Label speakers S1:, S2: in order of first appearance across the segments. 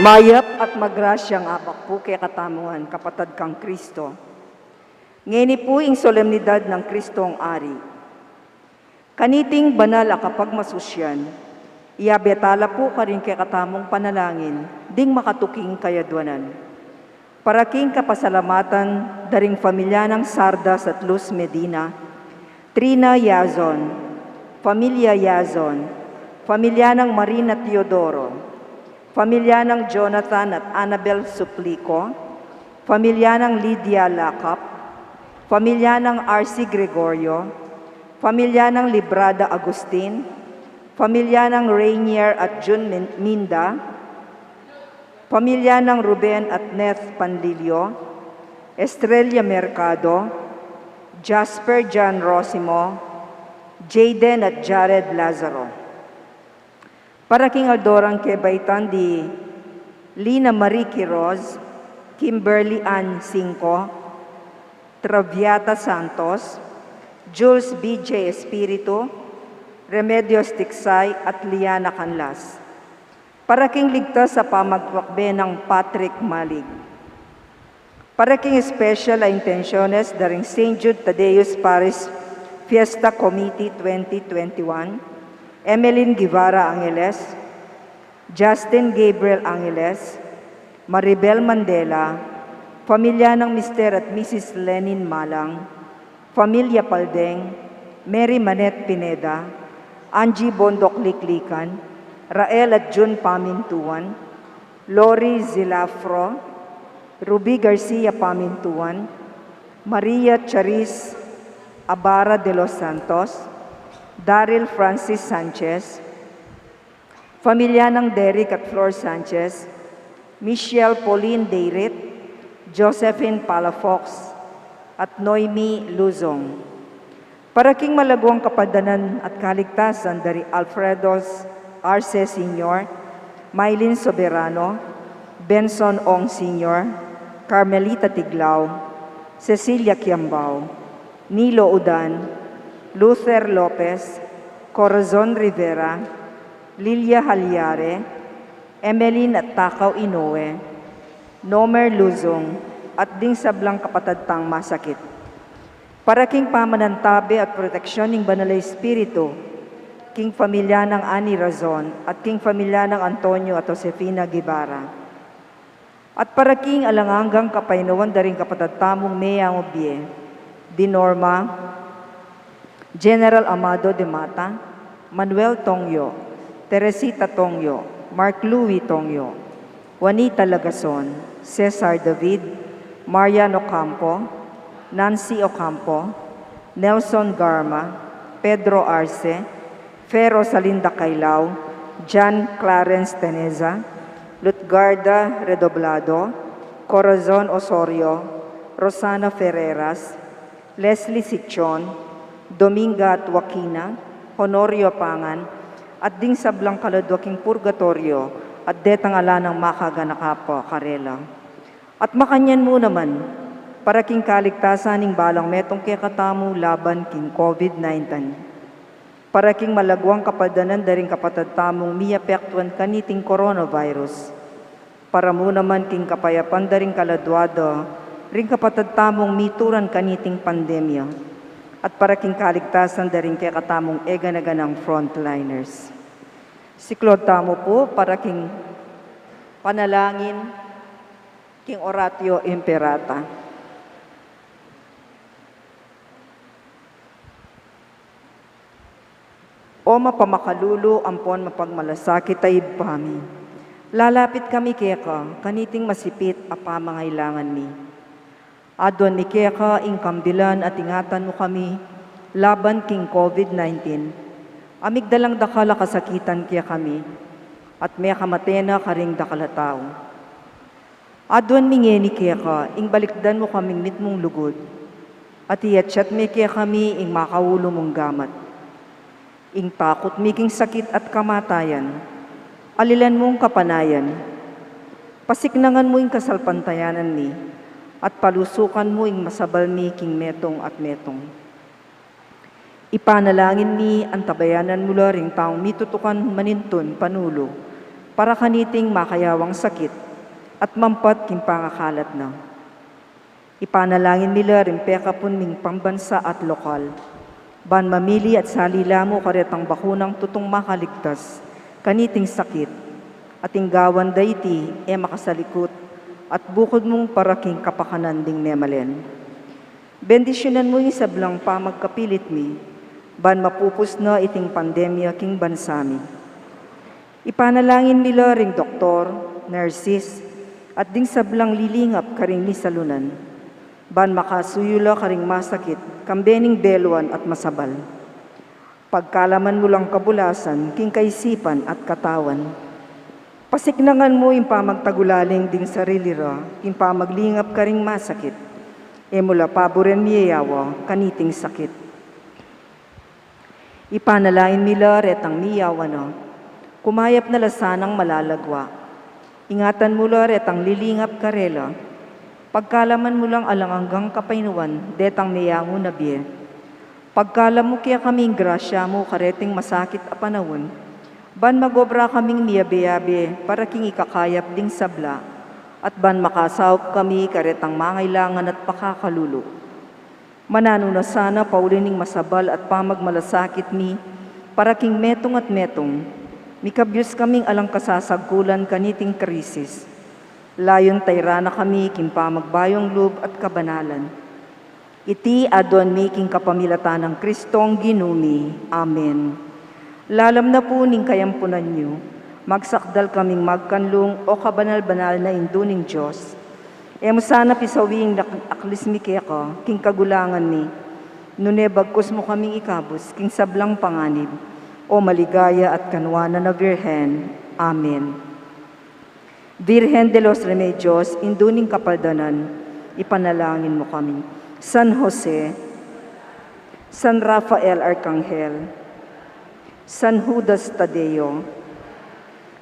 S1: Mayap at magrasyang abak po kay katamungan, kapatad kang Kristo. Ngayon po ing solemnidad ng Kristong Ari. Kaniting banal a kapag masusyan, iabetala po ka rin kay katamong panalangin, ding makatuking kayadwanan. Paraking kapasalamatan, daring pamilya ng Sardas at Luz Medina, Trina Yazon, Pamilya Yazon, pamilya ng Marina Teodoro, pamilya ng Jonathan at Annabel Suplico, pamilya ng Lydia Lacap, pamilya ng R.C. Gregorio, pamilya ng Librada Agustin, pamilya ng Rainier at June Minda, pamilya ng Ruben at Neth Panlilio, Estrella Mercado, Jasper John Rosimo, Jaden at Jared Lazaro. Para king Aldorang Kebaitan di Lina Marie Quiroz, Kimberly Ann Cinco, Traviata Santos, Jules B.J. Espiritu, Remedios Tiksay at Liana Canlas. Para king ligtas sa pamagwakbe ng Patrick Malig. Para king special a intenciones daring St. Jude Tadeus Paris Fiesta Committee 2021, Emeline Guevara Angeles, Justin Gabriel Angeles, Maribel Mandela, pamilya ng Mr. at Mrs. Lenin Malang, Pamilya Paldeng, Mary Manette Pineda, Angie Bondok Liklikan, Rael at June Pamintuan, Lori Zilafro, Ruby Garcia Pamintuan, Maria Charis Abara de los Santos, Daryl Francis Sanchez, pamilya ng Derek at Flor Sanchez, Michelle Pauline Deirit, Josephine Palafox, at Noemi Luzong. Para king malagwang kapadanan at kaligtasan dari Alfredos Arce Sr., Mylene Soberano, Benson Ong Sr., Carmelita Tiglao, Cecilia Kiambao, Nilo Udan, Luther Lopez, Corazon Rivera, Lilia Halyare, Emeline at Takaw Inoue, Nomer Luzong, at ding sablang kapatadtang masakit. Para king pamanantabi at proteksyon ng Banal Espiritu, king pamilya ng Ani Razon at king pamilya ng Antonio at Josefina Guevara. At para king alanganggang kapainuwan daring kapatadtamong Mea Ngobie, Dinorma, General Amado de Mata, Manuel Tongyo, Teresita Tongyo, Mark Louis Tongyo, Juanita Lagason, Cesar David, Marian Ocampo, Nancy Ocampo, Nelson Garma, Pedro Arce, Fero Salinda Cailao, John Clarence Teneza, Lutgarda Redoblado, Corazon Osorio, Rosana Ferreras, Leslie Sichon, Dominga at Joaquina, Honorio Pangan, at ding sablang kaladwaking purgatorio at detang ala ng makaganakapo karela. At makanyan mo naman, para king kaligtasan ng balang metong kekatamu laban king COVID-19. Para king malagwang kapadanan daring kapatadtamong miyapektuan kaniting coronavirus. Para mo naman king kapayapan daring kaladwado, ring kapatadtamong mituran kaniting pandemya. At para king kaligtasan daring kay katamong eganaganang frontliners. Siklod tamo po para king panalangin, king oratio imperata. O mapamakalulu, ampon mapagmalasakit ay ibpami. Lalapit kami keka, kaniting masipit apa mangailangan mi. Adon ni keka ing kambilan at ingatan mo kami, laban king COVID-19. Amigdalang dakala kasakitan kaya kami, at may kamatena karing dakala tao. Adon mingi ni keka, ing balikdan mo kaming mitmong lugod, at iyatsyat mi kaya kami ing makaulo mong gamat. Ing takot miking sakit at kamatayan, alilan mong kapanayan, pasiknangan mo ing kasalpantayanan mi, at palusukan mo ing masabal mi king metong at metong. Ipanalangin mi ang tabayanan mula ring taong mitutukan manintun panulo, para kaniting makayawang sakit at mampat kimpangakalat na. Ipanalangin nila rin pekapun ming pambansa at lokal. Ban mamili at salila mo karetang bakunang tutong makaligtas, kaniting sakit, at inggawan dayti makasalikot, at bukod mong paraking kapakanan ding memalen. Bendisyonan mo yung sablang pamagkapilit mi, ban mapupus na iting pandemya king bansami. Ipanalangin nila ring doktor, nurses, at ding sablang lilingap karing ni salunan, ban makasuyula karing masakit, kambening beluan at masabal. Pagkalaman mo lang kabulasan, king kaisipan at katawan. Pasignangan mo yung pamagtagulaling ding sarili ra, yung pamaglingap karing masakit, mula paboren miyawa, kaniting sakit. Ipanalain nila retang miyawa na, kumayap na lasanang malalagwa. Ingatan mo la retang lilingap karela, pagkalaman mo lang alanganggang kapainuan, detang miyango na biye. Pagkalam mo kaya kaming grasya mo kareting masakit a panahon, ban magobra kaming miyabe-yabe para king ikakayap ding sabla, at ban makasawap kami karetang mangailangan at pakakalulo. Manano na sana paulining masabal at pamagmalasakit mi, para king metong at metong, mikabyos kaming alang kasasagkulan kaniting krisis. Layon tayrana kami kimpamagbayong loob at kabanalan. Iti adon making kapamilatan ng Kristong ginumi. Amen. Lalam na po ning kayampunan niyo, magsakdal kaming magkanlong o kabanal-banal na induning Diyos. Emo sana pisawing aklis mi keka, king kagulangan mi, nune bagkos mo kaming ikabos, king sablang panganib, o maligaya at kanwana na Virhen. Amen. Virgen de los Remedios, induning kapaldanan, ipanalangin mo kami. San Jose, San Rafael Arcangel, San Judas Tadeo,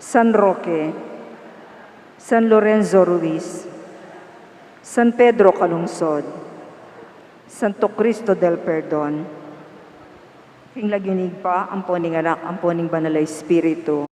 S1: San Roque, San Lorenzo Ruiz, San Pedro Calungsod, Santo Cristo del Perdon, king laginig pa, amponing anak, amponing banalay Espiritu,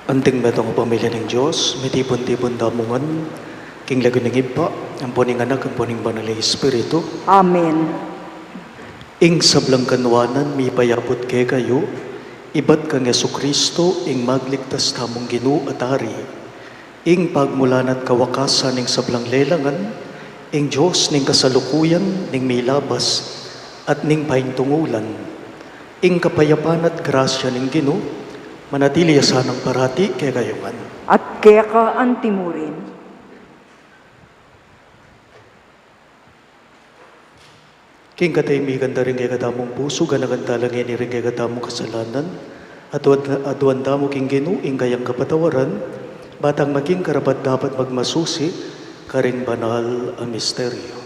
S2: Anting batong pamilya ng Diyos, may tipon-tipon damungan, king lagun ng iba, ang puning anak, ang puning banal na Espiritu.
S1: Amen.
S2: Ing sablang kanwanan, may payapot kay kayo, ibat kang Yesu Kristo, ing magligtas tamong Ginoo at Ari. Ing pagmulan at kawakasan ing sablang lelangan, ing Diyos ning kasalukuyan, ning may labas, at ning pahintungulan. Ing kapayapan at grasya ning Ginoo, manatili sanang parati kay kayungan.
S1: At kaya ka antimurin.
S2: King kataymigan da rin kay katamong puso, ganagan talangin ni rin kay katamong kasalanan, at aduan damo king ginuing kayang kapatawaran, batang maging karapat dapat magmasusi, karing banal ang misteryo.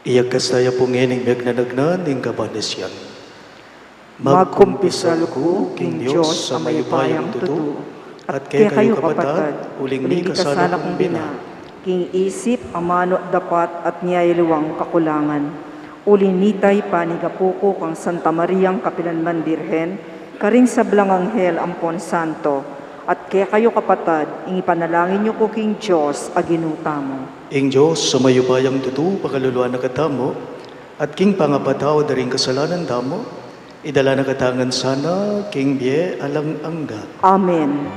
S2: Iyak kastaya pungining megnanagnan ning kabanisyan.
S1: Magkumpisal ko, King Diyos, sa mayupayang tutu, at kaya kayo kapatad, uling ni kasala kong bina, King isip, amano dapat at niyayluwang kakulangan. Uling nitay panigapuko kang Santa Mariang Kapilanman Birhen, karing sablang anghel ampon santo, at kaya kayo kapatad, ingipanalangin niyo ko King Diyos, aginutamo.
S2: Ing Diyos, sa mayupayang tutu, pakaluluan na katamo, at king pangapataw daring kasalanan damo, idala na katangan sana, king bie alang angga.
S1: Amen.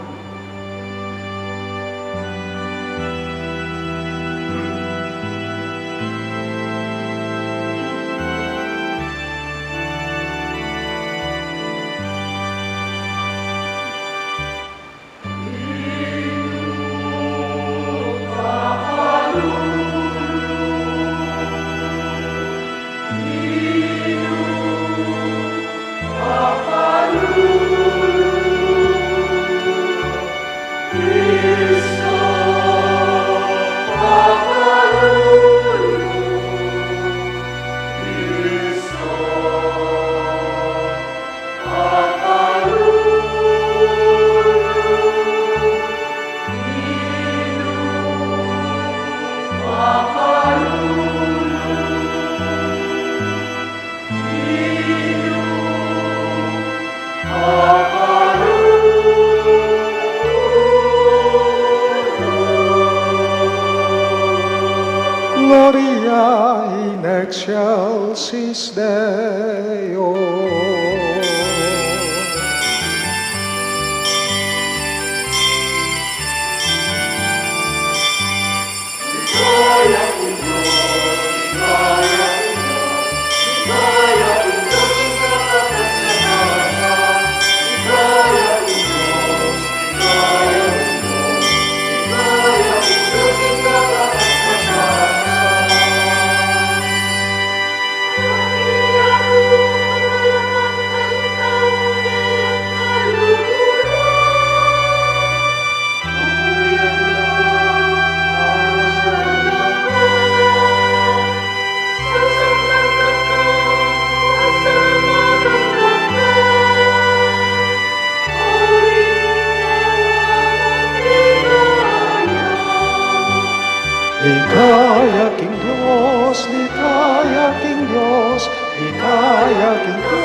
S3: Gloria in excelsis Deo.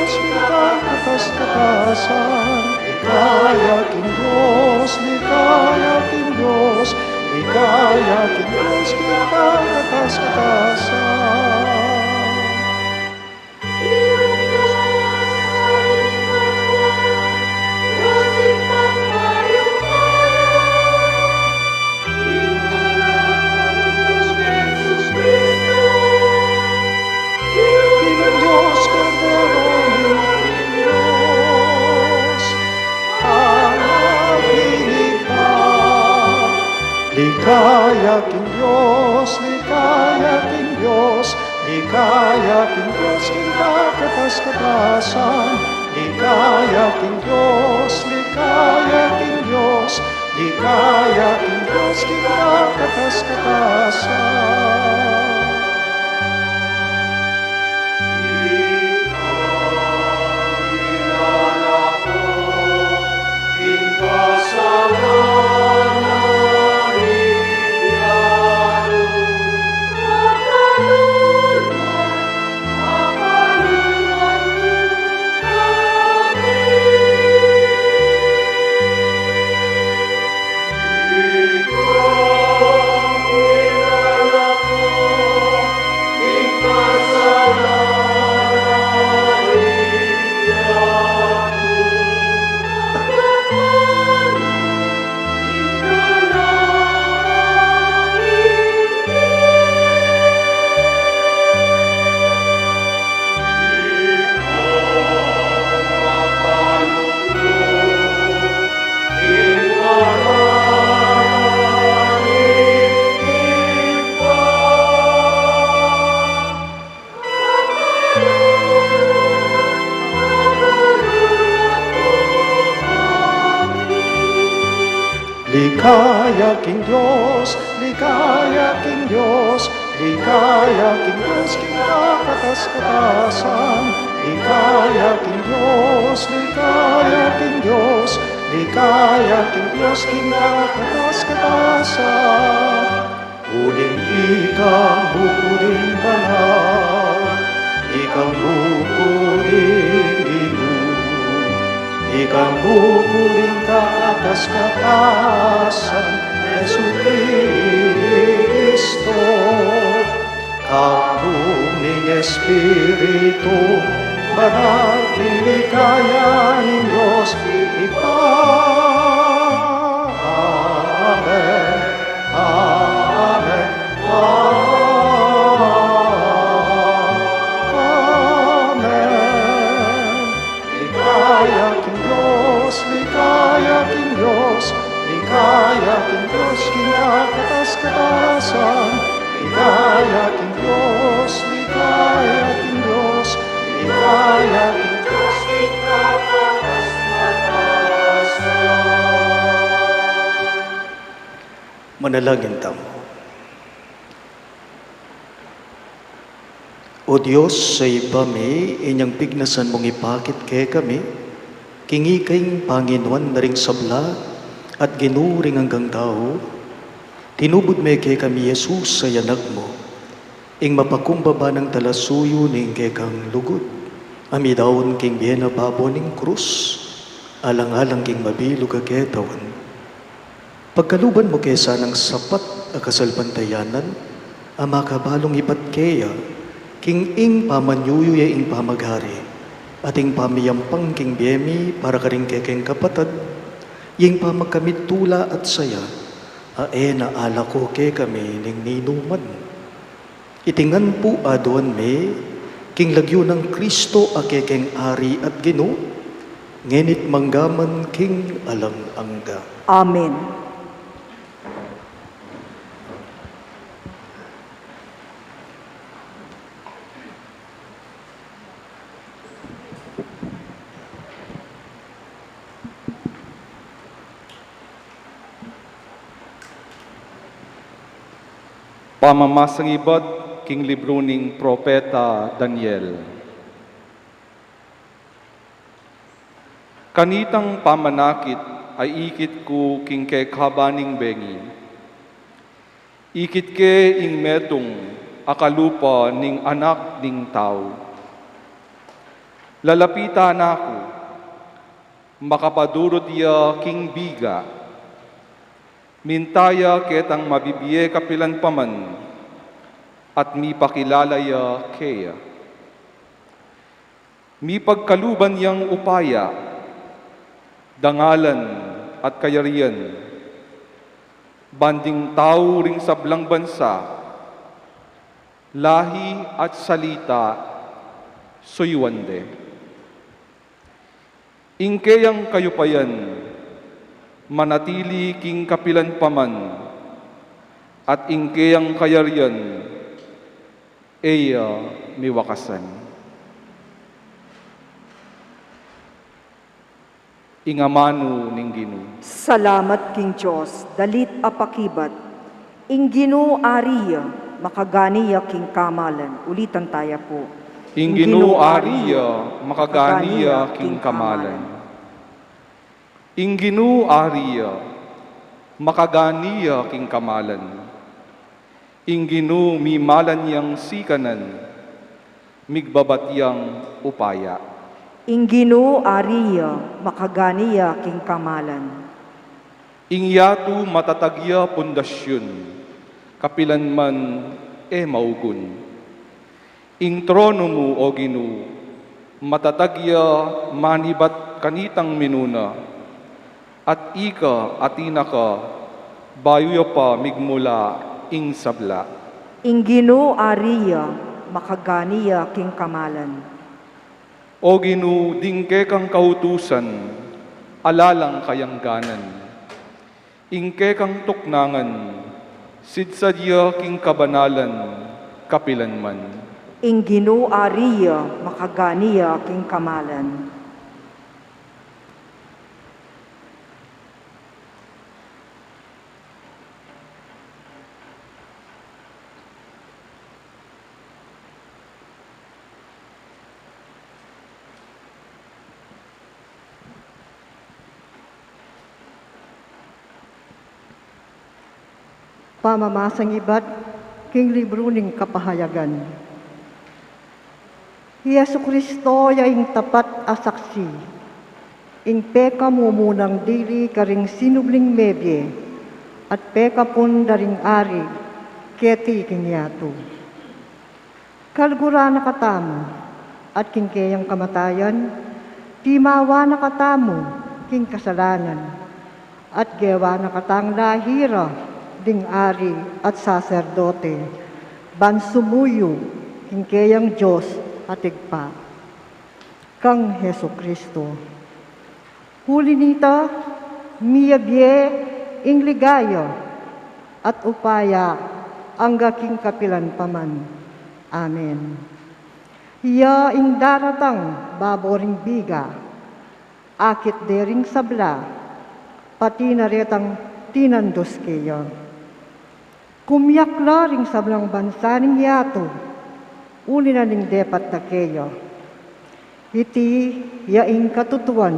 S2: Diyos, king katas-katasan. Ligaya king Diyos, ligaya king Diyos, ligaya king Diyos, king katas-katasan. Ginang Diyos, Kordero ng Diyos, panaginip ka. Ligaya king Diyos, ligaya king Diyos, ligaya king Diyos, king katas-katasan. Ligaya king Diyos, ligaya king Diyos, ligaya king Diyos, king katas-katasan. Ligaya king Diyos, ligaya king Diyos, ligaya king Diyos, king katas-katasan. Ligaya king Diyos, ligaya king Diyos, ligaya king Diyos, king katas-katasan. Uling ikang bukuring banal, ikang bukuring ginoo, ikang bukuring katas-katasan, Yesu Kristo. Kagung ning Espiritu, banal king ligaya ning Diyos, Amen, Amen, Amen. Ligaya king Diyos, ligaya king Diyos, ligaya king Diyos, king katas-katasan. Ligaya king Diyos, ligaya king Diyos, ligaya king Diyos, king katas-katasan. Manalangin tamo. O Diyos, sa ibami, inyang pignasan mong ipakit kay kami, kingi kayong Panginoon na ring sabla at ginuring hanggang tao, tinubod may kay kami Jesus sa yanag mo, ing mapakumbaba ng talasuyo ning kay kang lugod, amidawon king bienababo ning krus, alang-alang king mabilog agetawan. Pagkaluban mo kaysa ng sapat a kasalpantayanan, ama kabalong ipat kaya, king ing pamanyuyo ing pamaghari, ating pamiyampang king biyemi para karing kekeng kapatad, yung pamagkamit tula at saya, na ala ko ke kami ning ninuman. Itingan po aduan me, king lagyo ng Kristo a kekeng ari at Ginoo, ngenit manggaman king alang angga.
S1: Amen.
S3: Pamamasang ibat king libro ning Propeta Daniel. Kanitang pamanakit ay ikit ko king kay kabaning bengi. Ikit ke ing medong akalupa ning anak ning tao. Lalapita na ako, makapadurot iya king biga, mintaya ketang mabibiye kapilan paman, at mi pakilala ya keya. Mi pagkaluban yang upaya, dangalan at kayarian, banding tao ring sablang bansa, lahi at salita, suyuande. Ingkeyang kayupayan, manatili king kapilan paman, at ingkeyang kayarian, eya miwakasan. Ingamano ning Ginoo.
S1: Salamat king Diyos, dalit apakibat, ingginu ariya, makaganiya king kamalan. Ulitan tayo po.
S3: Ingginu ariya, makaganiya king kamalan. Ingginu ariya, makaganiya king kamalan. Ingginu mimalan yang sikanan, migbabatyang upaya.
S1: Ingginu ariya, makaganiya king kamalan.
S3: Ingyatu matatagya pundasyon, kapilan man maugun. Ing trono mo, O Ginoo, matatagya manibat kanitang minuna, at ika atina ka, bayo pa migmula ing sabla.
S1: Ingginu ariya, makaganiya king kamalan.
S3: O Ginoo, dingke kang kautusan, alalang kayangganan. Ingke kang tuknangan, sidsadya king kabanalan, kapilan man.
S1: Ingginu ariya, makaganiya king kamalan.
S4: Pamamasang ibat, king libro ning kapahayagan. Yesu Kristo yaing tapat asaksi, ing peka mo munang dili karing sinubling mebye, at peka pun daring ari, keti king yato. Kalgura na katamu, at king kayang kamatayan, timawa na katamu, king kasalanan, at gewa na katang lahira, ding ari at saserdote, ban sumuyo, king kayang Diyos, atigpa, kang Heso Kristo. Huli nita, miyabye ing ligaya, at upaya ang gaking kapilan paman. Amen. Hiya ing daratang baboring biga, akit dering sabla, pati naretang tinandos kaya. Kumyakla ring sablang bansa ning yato, uli na ning depat na keyo. Iti yaing katutuan.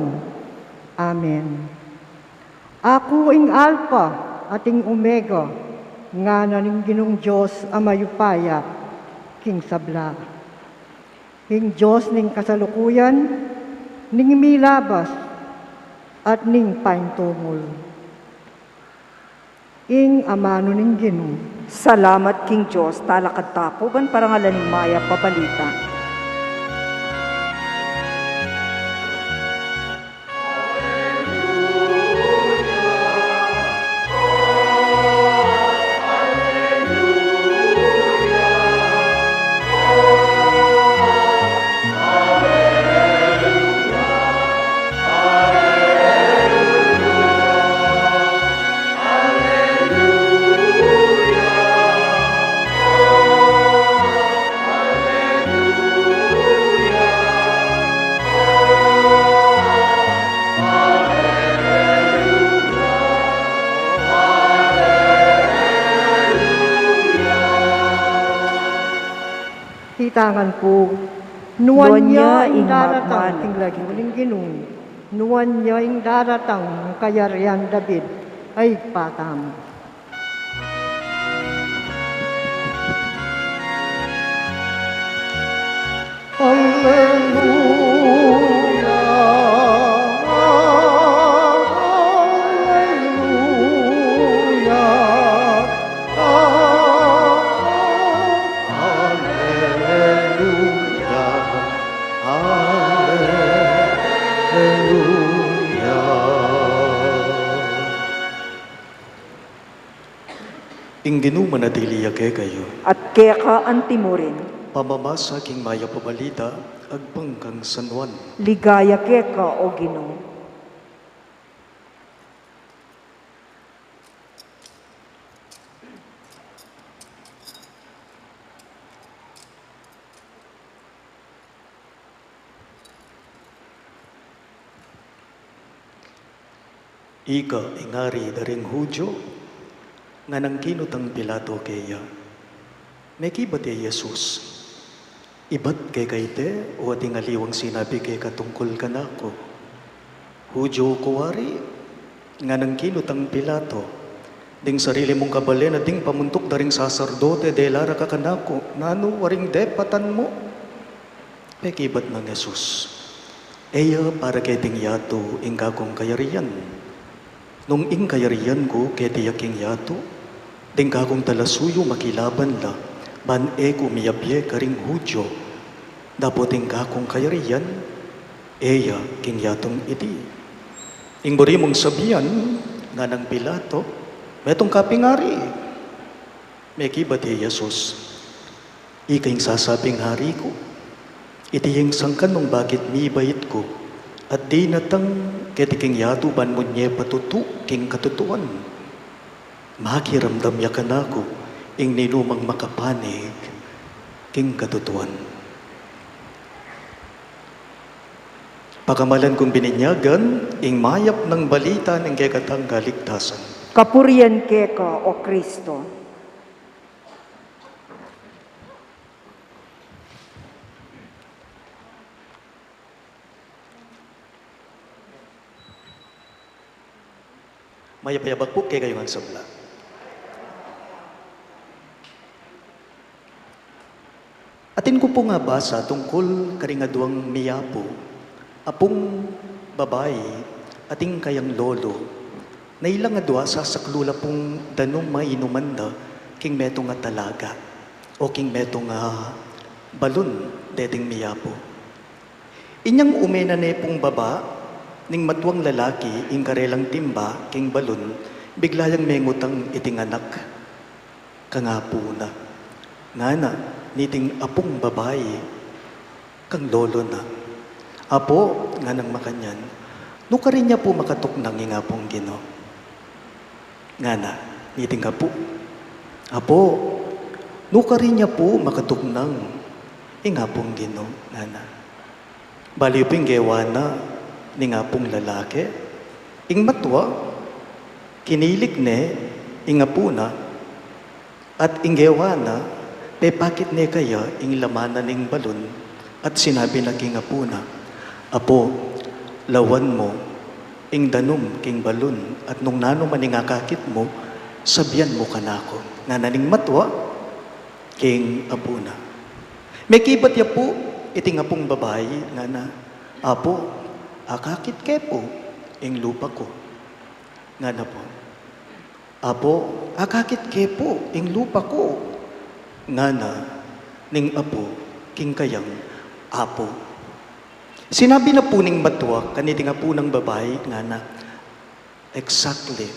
S4: Amen. Ako ing Alpha ating Omega, nga na ning Ginong Diyos amayupaya, king sabla. Ing Diyos ning kasalukuyan, ning milabas, at ning paintungol. Ing amano ning Ginoo.
S1: Salamat king Diyos, talakad tapuban parangalan ni Maya pabalita.
S4: Hitangan po, nuwan niya ing
S1: Nuwan niya
S4: daratang
S1: ing
S4: ing lagi uling Ginoo, nuwan niya ing daratang kayarian David ay patam. Alleluia.
S2: ing ginumanadiliya ke kayo.
S1: at keka antimurin.
S2: Pamamasa king maya pabalita, agpangkang San Juan.
S1: Ligaya keka o Ginoo.
S2: Ika ingari daring Hudyo, nga nang kinutang Pilato kaya. May kibat ya Jesus. Ibat kay kayte o ating aliwang sinabi kay katungkol ka na ako. Hudyo kuwari, nga nang kinutang Pilato, ding sarili mong kabalen na ding pamuntok daring saserdote de lara ka kanako, nano waring depatan mo. May kibat ng Jesus. Eya para kay ting yato ingkakong kayariyan. Nung ing kayariyan ko kay tiyaking yato, ding kakong talasuyo makilaban la, ban e kumiyabye karing Hudyo, dapoting kakong kayariyan, eya king yatong iti. Ing buri mong sabihan, nga ng Pilato, metong kapingari. May kibati Jesus, ikaing sasabing hari ko, iti yung sangkan nung bakit mibait ko, at di natang ketiking yato ban mo niya patutu king katutuan. Makiramdam ya ka na ko, ing ninumang makapanig king katutuan. Pakamalan kong bininyagan, ing mayap ng balita ng kekatang kaligtasan.
S1: Kapurian keka o Kristo.
S2: Mayapayabag po kay kayo ang sabla. Atin ko po nga basa tungkol karingaduang miyapo, apong babae, ating kayang lolo, na ilang nga dua sa saklula pong danong mainumanda, king meto nga talaga, o king meto nga balon, deding miyapo. Inyang umena na pong baba, ning matuang lalaki, ing karelang timba, king balon, biglayang mengutang iting anak, kangapo na. Nga na, niting apong babae, kang lolo na. Apo, nga nang makanyan, no ka rin niya po makatuknang nga pong Gino. Nga na, niting apo. Apo, no ka rin niya po makatuknang nga pong Gino. Nga na. Baliw ping gewa na, ni nga pong lalaki, ing matwa, kinilig ne, ing apuna, at inggewa na, pepakit ne kaya ing lamanan ning balon, at sinabi na king apuna, Apo, lawan mo, ing danom king balon, at nung nano man ing akakit mo, sabihan mo kanako, nga naning matwa, king apuna. May kibat ya po, iti nga pong babae, nga na, Apo, akakit kepo, ing lupa ko. Nga na po. Apo, akakit kepo, ing lupa ko. Nga na, ning apo, king kayang apo. Sinabi na po ning matwa, kaniti nga po ng babae, nga na, exactly,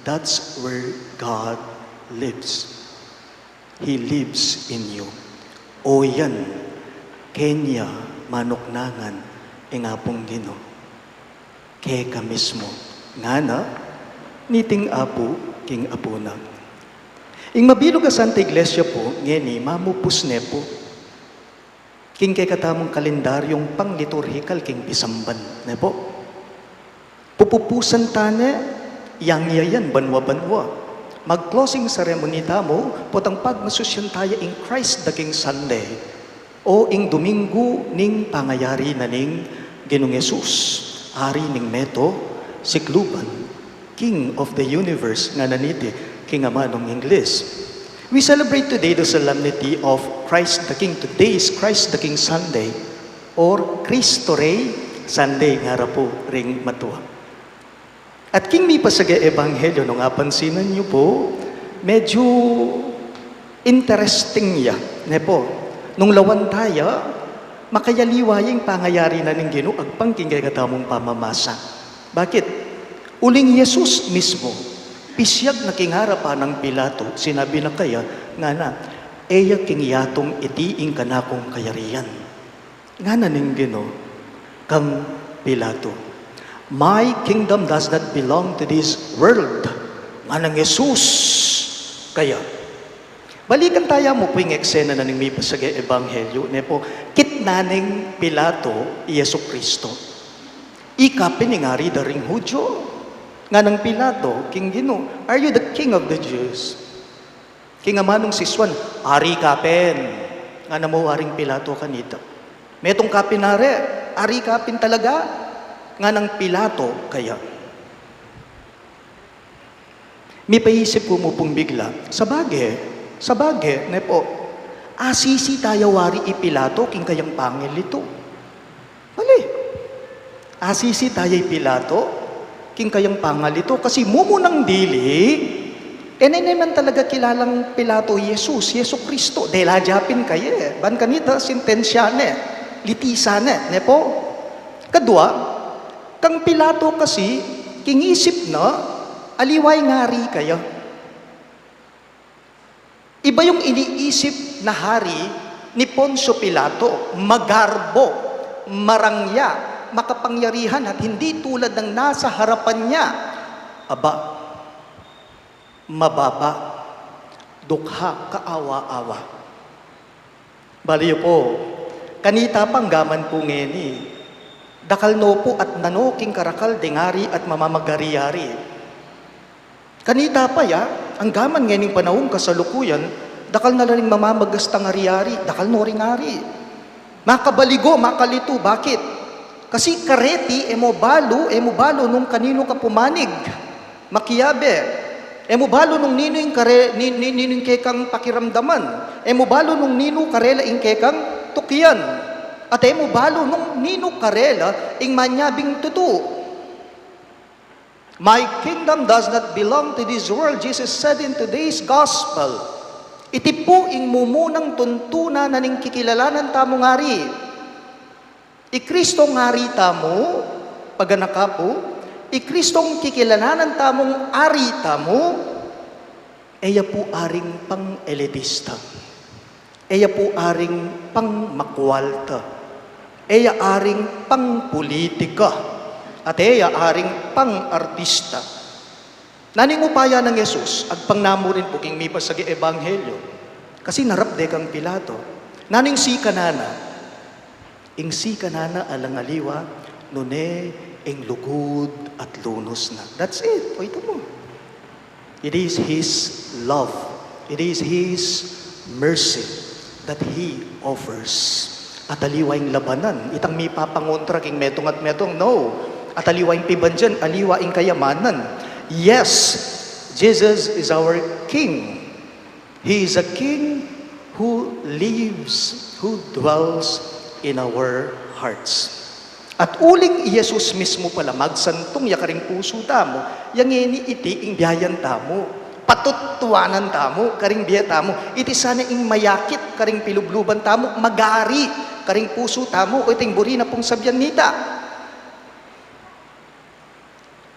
S2: that's where God lives. He lives in you. O yan, Kenya, manoknangan, ing apong Gino. Kaya ka mismo, nga na, niting apo, king apo na. Ing mabilog ka Santa Iglesia po, ngeni, mamupus ne po. King kay katamong kalendaryong pangliturhikal king pisamban, ne po. Pupupusan tane, yang yayan, banwa-banwa. Mag-closing ceremony tamo, potang pagmasusyan tayo in Christ the King Sunday, o ing Domingo ning pangayari na ning Ginong Yesus. Ari ning meto, sikluban, King of the universe, nga naniti, King Amanong Ingles. We celebrate today the solemnity of Christ the King. Today is Christ the King Sunday, or Cristo Rey Sunday, nga po ring matuwa. At king mi pasaga ebanghelyo, nung apansinan niyo po, medyo interesting ya, ne po. Nung lawan tayo, makayaliwayang pangayari na ning Ginoo agpang kingay katamong pamamasa. Bakit? Uling Jesus mismo, Pisyag na kingharapa ng Pilato, sinabi na kaya, nga na, eya kingyatong itiing kanakong kayarian. Nga na ning Gino, kang Pilato. My kingdom does not belong to this world. Nga nang Jesus. Kaya, balikan tayo mo po yung eksena na may pasagay ebanghelyo. Ne po, kitnaning Pilato, Yesu Kristo. Ika piningari daring Hudyo. Nga ng Pilato, King Gino, are you the king of the Jews? King amanong siswan, ari kapin. Nga na mo aring Pilato kanita. Metong kapinare, ari kapin talaga. Nga ng Pilato, kaya. May paisip ko mo pong bigla, sa bagay, ne po, asisi tayo wari ipilato, king kayang pangil ito. Mali. Asisi tayo ipilato, king kayang pangal ito, kasi mumunang dili, naman talaga kilalang Pilato, Yesus Kristo, dahil hajapin kayo ban kanita, sentensya litisa ne po. Kadua, kang Pilato kasi, kingisip na, aliway ngari kayo. Iba yung iniisip na hari ni Poncio Pilato, magarbo, marangya, makapangyarihan at hindi tulad ng nasa harapan niya. Aba, mababa, dukha, kaawa-awa. Baliyo po, kanita panggaman po ngeni, dakal no po at nanoking karakal dengari at mamamagari-yari. Kanita pa ya, ang gaman ngayon panahong kasalukuyan, dakal na rin mamamagastang ari-ari, dakal no ring-ari. Makabaligo, makalito, bakit? Kasi kareti, emo balo nung kanino ka pumanig. Makiyabe. Emo balo nung nino yung kekang pakiramdaman. Emo balo nung nino karela yung kekang tukiyan. At emo balo nung nino karela yung manyabing tutu. My kingdom does not belong to this world, Jesus said in today's gospel. Iti po ing mumunang tuntuna na ning kikilalanan tamo ngari. Ikristong ngari tamo, paganaka po, Ikristong kikilalanan tamong ari tamo, eya po aring pang-elitista. Eya po aring pang-makwalta. Eya aring pang-politika. At eya aring pang-artista. Naning upaya ng Yesus, agpangnamu rin po king mipas sa ebanghelyo. Kasi narapde kang Pilato. Naning si kanana, ing si kanana alangaliwa, nune, ing lugod at lunos na. That's it. O ito mo. It is His love. It is His mercy that He offers. At aliwa yung labanan. Itang may papangontra king metong at metong. No. At aliwa yung pibanjan. Aliwa yung kayamanan. Yes, Jesus is our King. He is a King who lives, who dwells in our hearts. At uling Yesus mismo pala, magsantong yakaring puso tamo, yang ini iti ing biyayan tamo, patutuanan tamo, karing biya tamo, iti sana ing mayakit, karing pilubluban tamo, magari, karing puso tamo, o iting buri na pong sabyan nita.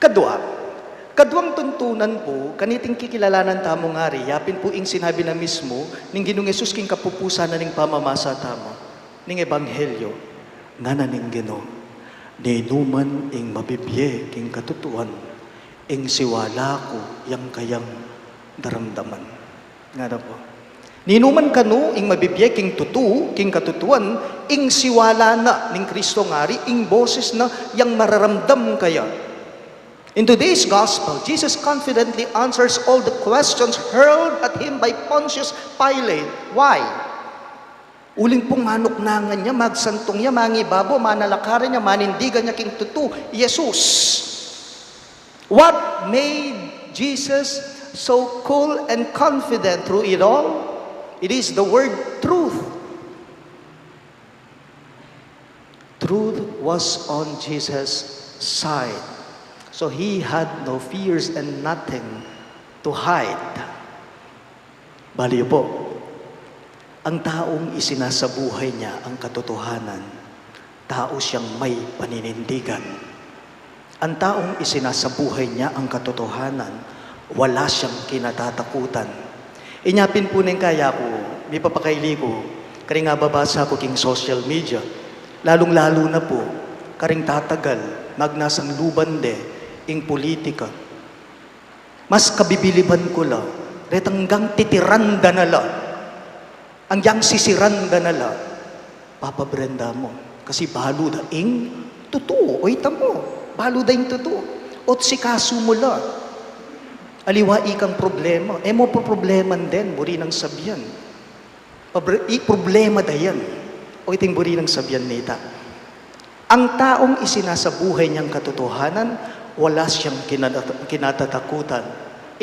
S2: Kaduang tuntunan po, kaniting kikilalanan tamo ngari, yapin po ing sinabi na mismo, ning Ginong Yesus king kapupusan na ning pamamasa tamo, ning ebanghelyo, nga na ning Ginoo. Ninuman ing mabibye king katutuan, ing siwala ko yang kayang daramdaman. Nga na po. Ninuman kanu ing mabibye king king katutuan, ing siwala na ning Kristo ngari, ing boses na yang mararamdam kaya. In today's gospel, Jesus confidently answers all the questions hurled at Him by Pontius Pilate. Why? Uling pong manuknangan niya, magsantong niya, mangibabo, manalakaran niya, manindigan niya king tutu, Jesus. What made Jesus so cool and confident through it all? It is the word truth. Truth was on Jesus' side. So He had no fears and nothing to hide. Baliw po. Ang taong isinasabuhay niya ang katotohanan, tao siyang may paninindigan. Ang taong isinasabuhay niya ang katotohanan, wala siyang kinatatakutan. Inyapin po ng kaya ko, may papakaili ko, karing nga babasa ko king social media, lalong-lalo na po, karing tatagal, magnasang lubande, ing politika. Mas kabibiliban ko la, retanggang titiranda na la, ang yang sisiranda na la, papabrenda mo. Kasi balo da ing totoo. Oy tamo, balo da ing totoo. Ot si kaso mo la. Aliwa ikang problema. Mo po probleman din, buri ng sabyan. Problema da yan. O iting buri ng sabyan nita. Ang taong isinasabuhay niyang katotohanan, wala siyang kinatatakutan.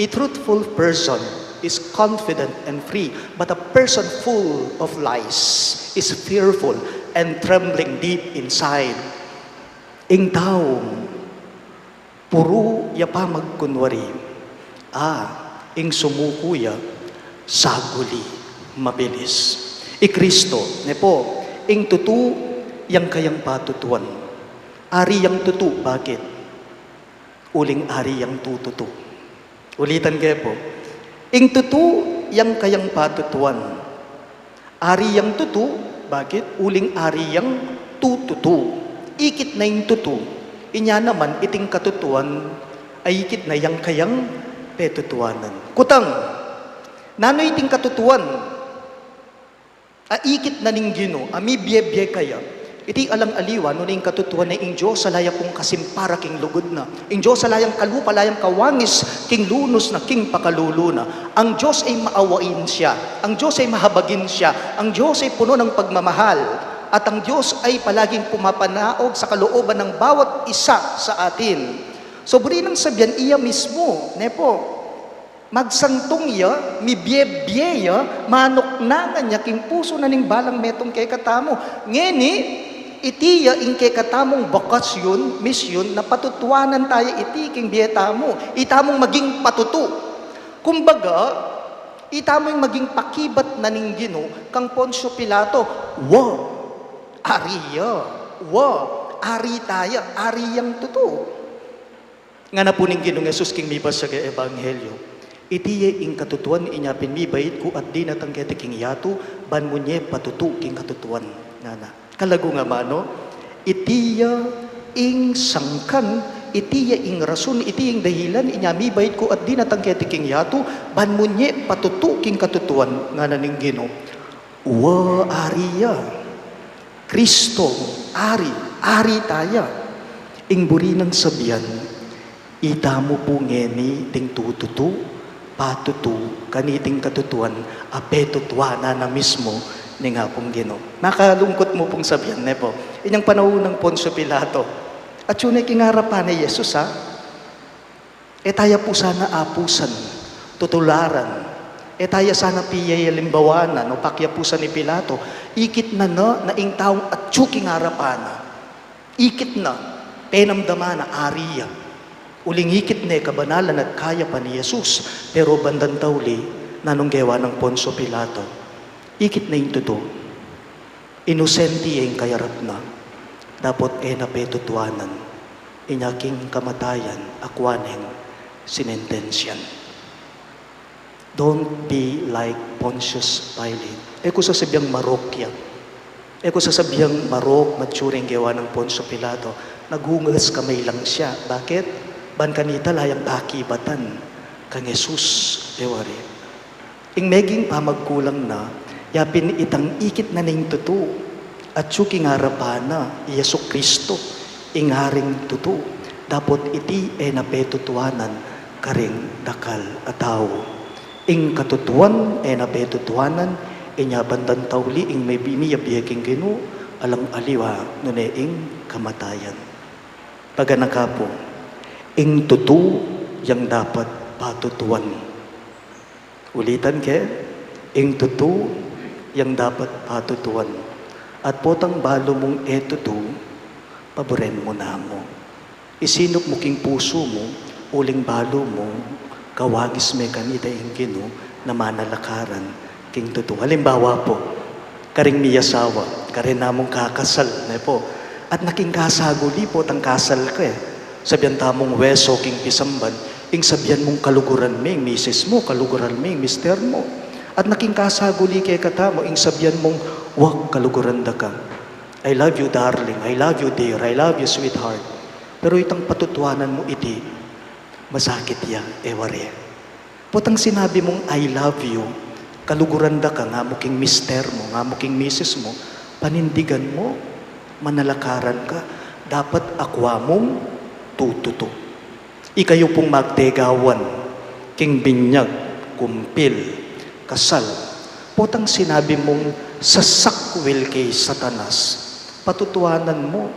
S2: A truthful person is confident and free, but a person full of lies is fearful and trembling deep inside. Ing taong puro ya pa magkunwari, ing sumukuya, saguli, mabilis. Kristo, ne po, ing tutu, yang kayang patutuan. Ari yang tutu, bakit? Uling ari yang tututu. Ulitan kayo po. Ing tutu, yang kayang patutuan. Ari yang tutu, bakit? Uling ari yang tututu. Ikit na yung tutu. Inya naman, iting katutuan, ay ikit na yang kayang petutuanan. Kutang, nano iting katutuan, aikit na ning Gino, ami biye kaya, iti alang aliwa, no ning katutuan na ing Diyos, salaya kong kasimpara king lugod na. Ing Diyos, salayang kalupa, layang kawangis, king lunos na, king pakaluluna. Ang Diyos ay maawain siya. Ang Diyos ay mahabagin siya. Ang Diyos ay puno ng pagmamahal. At ang Diyos ay palaging pumapanaog sa kalooban ng bawat isa sa atin. So, buri nang sabihan, iya mismo, nepo, magsantong iya, mibye-bye iya, manoknangan niya, king puso na ning balang metong kay katamo. Ngeni, itiya ing kay katamong bakasyon, misyon, na patutuanan tayo iti king biyetamo, itamong maging patutu. Kumbaga, itamong maging pakibat na ning Gino, kang Poncio Pilato, ariya, ari tayo, ari yang tutu. Nga na po ning Ginoong Yesus king mibas sa Ebanghelyo. Itiye ing katutuan inya pinmibait ko at di natangkete king yato, ban mo nye patutu king katutuan. Nga na. Kalago nga mano, itiya ing sangkan, itiya ing rason, itiya ing dahilan, inya mibait ko at di natangkete king yato, ban mo nye patutu king katutuan. Nga na ning Ginoo. Ariya. Kristo, ari taya. Ing buri ng sabyan, itamo po ngeni ting tututu, patutu, kaniting katutuan, apetutuana na mismo ni nga pong Ginoo. Nakalungkot mo pong sabihan, ne po. Inyang panahon ng Poncio Pilato. At yun ay kingarapan ni Jesus, ha? Tayo po sana apusan, tutularan. Tayo sana piyay limbawanan, o pakyapusan ni Pilato. Ikit na ing taong at kingarapan. Ikit na, penamdama na ariya. Uling ikit na kabanalan at kaya pa ni Jesus, pero bandang tauli, nanunggewa ng Poncio Pilato. Ikit na yung tuto. Inosenti yung kayarap na. Dapat napetutuanan. Inyaking kamatayan, akwaneng sinentensyan. Don't be like Pontius Pilate. Kung sasabiang marokya. Kung sasabiang marok, matsuring gawa ng Poncio Pilato, naghungas kamay lang siya. Bakit? Ban kanita layang akibatan kang Jesus ewari. Ing meging pamagkulang na, yapin itang ikit na ning tutu, at suking harapana, Yesu Kristo, ing haring tutu, dapat iti napetutuanan karing dakal ataw. Ing katutuan napetutuanan, inya bandan tawli, ing may bimiyabiyaging Ginoo, alang aliwa, nuneing kamatayan. Paganakapo, ing tutu yang dapat patutuan. Ulitan ke, ing tutu yang dapat patutuan. At potang balo mong tutu, paboren mo na mo. Isinop mo king puso mo, uling balo mo, kawagis me kanita ing Ginoo na manalakaran king tutu. Halimbawa po, karing miyasawa, karing namong kakasal na po. At naking kasaguli po tang kasal ko Sabihan tamong weso king pisamban, ing sabihan mong kaluguran ming misis mo, kaluguran ming mister mo. At naking kasaguli kay katamo, ing sabihan mong wag kaluguran da ka. I love you darling, I love you dear, I love you sweetheart. Pero itang patutuanan mo iti, masakit ya, eware. Putang sinabi mong I love you, kaluguran da ka, nga mo king mister mo, nga mo king misis mo, panindigan mo, manalakaran ka, dapat akwa mong tututo. Ikayo pong magtegawan, king binyag, kumpil, kasal. Putang sinabi mong sasakwil kay Satanas, patutuanan mo,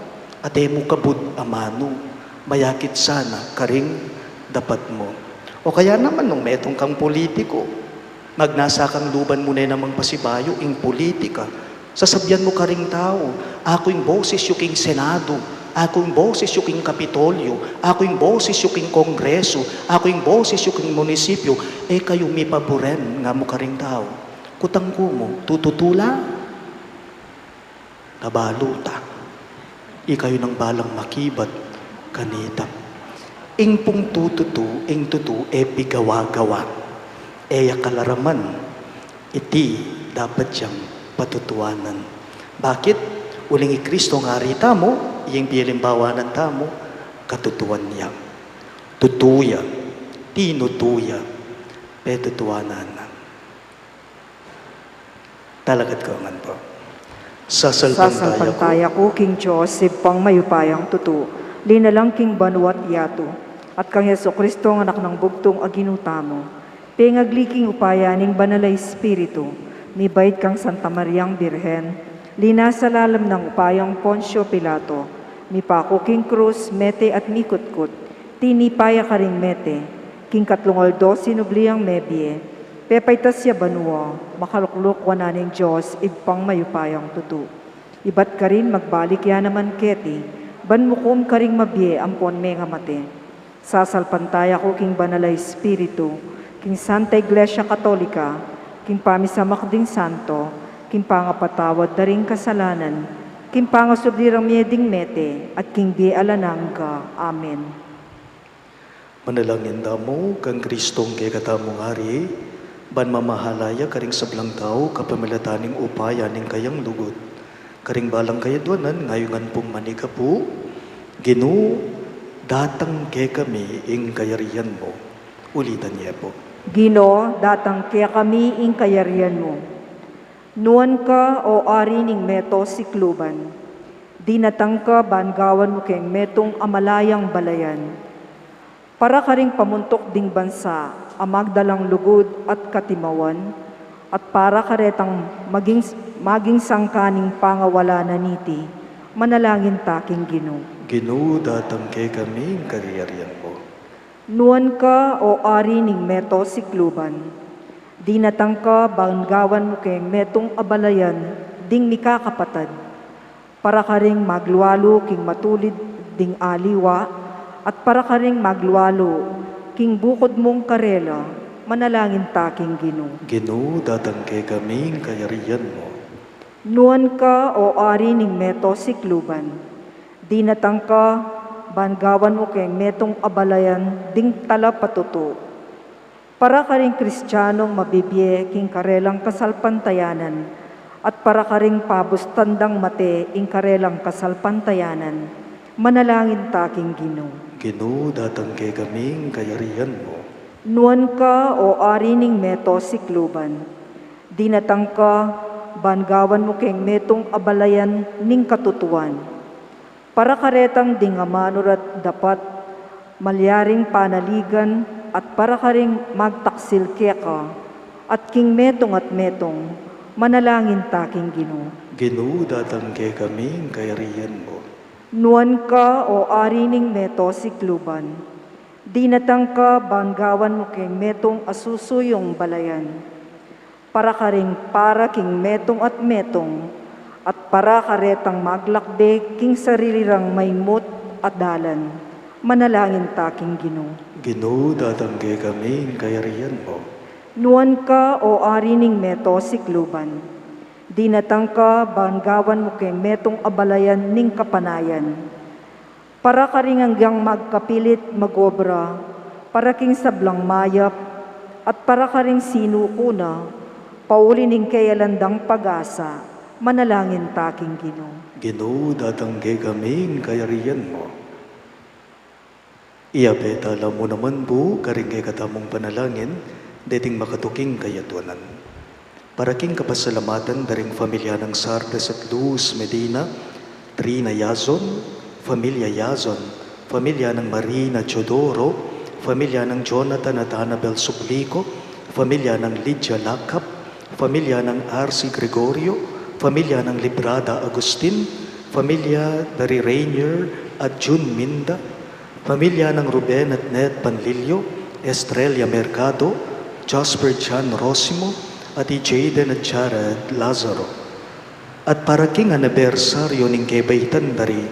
S2: ade mo kabud amano, mayakit sana karing dapat mo. O kaya naman nung metong kang politiko, magnasa kang luban mo na namang pasibayo, ing politika, sasabihan mo karing tao, ako yung boses yung king Senado, ako yung boses yung king Kapitolyo, ako yung boses yung king Kongreso, ako yung boses yung king munisipyo, kayo may paboren nga mo karing tao. Kutang ko mo, tututula, nabaluta. Ikayo ng balang makibat, kanita. Ing pong tututu, ing tutu, pigawa-gawa. Eya kalaraman, iti dapat siyang patutuanan. Bakit? Uling Kristo nga rita mo, iyang pilimbawanan tamo, katutuan niya. Tutuya, tinutuya, petutuanan na. Talagat ko man po.
S1: Sasalpantaya ko, King Joseph, pang mayupayang tutu, linalang King Banuat Yato, at kang Yeso Kristo ang anak ng bugtong aginutamo, pengagliking upayaning banalay Espiritu, ni bait kang Santa Mariang Birhen, lina sa lalam ng upayang Poncio Pilato, mi pako King Cruz, mete at mikutkut, tinipaya ka ring mete, King Katlungoldo, sinubliang mebye, pepay tasya banua, makalukluk wananing Diyos, igpang mayupayang tutu. Ibat ka rin magbalik ya naman keti, banmukom ka ring mabye, ampon menga mate. Sasalpantaya ko King Banalay Espiritu, King Santa Iglesia Katolika, King Pamisamak ding Santo, King Pangapatawad daring kasalanan, King Pangasubdirang mieding mete, at King Di Alanangga. Amen.
S2: Manalangin damo kang Kristong kay katamong hari, ban mamahalaya karing sablang tao kapamilataning upaya ning kayang lugod. Karing balang kayadwanan ngayungan pong manika po, Ginu, datang kay kami ing kayarihan mo. Ulitan niya po.
S1: Gino, datang kaya kami ing kayarian mo. Nuan ka o ari ning meto sikluban. Dinatang ka bangawan mo keng metong amalayang balayan. Para ka ring pamuntok ding bansa, amagdalang lugod at katimawan, at para karetang maging sangkaning pangawala na niti, manalangin taking Gino.
S2: Ginu, datang kay kami ing kayarihan mo.
S1: Nuan ka o ari ning meto sikluban. Dinatang ka bangawan mo keng metong abalayan, ding mikakapatad. Para ka ring magluwalo king matulid ding aliwa, at para ka ring magluwalo, king bukod mong karela, manalangin taking Gino.
S2: Ginu, datang kay kami ing kayarihan mo.
S1: Nuan ka o ari ning meto sikluban. Dinatang ka, bangawan mo keng metong abalayan, ding tala patuto. Para ka ring Kristiyanong mabibye, king karelang kasalpantayanan, at para ka ring pabustandang mate, ing karelang kasalpantayanan, manalangin taking Gino.
S2: Ginu, datang kay kami ing kayarihan mo.
S1: Nuan ka o ari ning meto sikluban. Dinatang ka, bangawan mo keng metong abalayan ning katutuan. Para karetang dingamanor at dapat malyaring panaligan, at para ka ring magtaksil ka, at king metong at metong, manalangin taking Gino.
S2: Ginu, datang kay kami ing kayarihan mo.
S1: Nuan ka o ari ning meto sikluban. Dinatang ka bangawan mo keng metong asusuyong balayan. Para ka ring para king metong at para karetang maglakbe king sarilirang maymot at dalan. Manalangin taking Gino.
S2: Ginu, datang kay kami ing kayarihan mo.
S1: Nuan ka o ari ning meto sikluban. Dinatang ka bangawan mo keng metong abalayan ning kapanayan. Para ka ring hanggang magkapilit magobra, para king sablang mayap, at para ka ring sinuko na, paulining kay alandang pag-asa, manalangin taking Ginoo.
S2: Ginoo, datangge kaming kayarian mo. Iabetala mo naman po, karingay katamong panalangin, dating makatuking kayatuanan. Para king kapasalamatan daring pamilya ng Sardes at Luz Medina, Trina Yazon, Pamilya Yazon, pamilya ng Marina Chodoro, pamilya ng Jonathan at Annabel Sublico, pamilya ng Lydia Lakap, pamilya ng R.C. Gregorio, pamilya ng Librada Agustin, pamilya dari Rainier at June Minda, pamilya ng Ruben at Ned Panlilio, Estrella Mercado, Jasper Chan Rosimo, at Jaden at Jared Lazaro. At para king anibersaryo ning kebaitan dari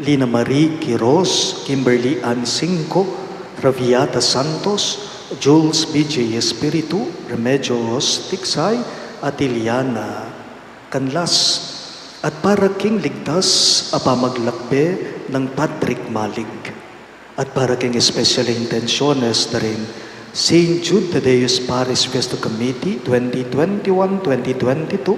S2: Lina Marie Quiroz, Kimberly Ann Cinco, Raviata Santos, Jules B.J. Espiritu, Remedios Tiksay, at Iliana Canlas. At para king ligtas apamaglakbe ng Patrick Malig. At para king special intentiones darin St. Jude Tadeus Paris Fiesta Committee 2021-2022,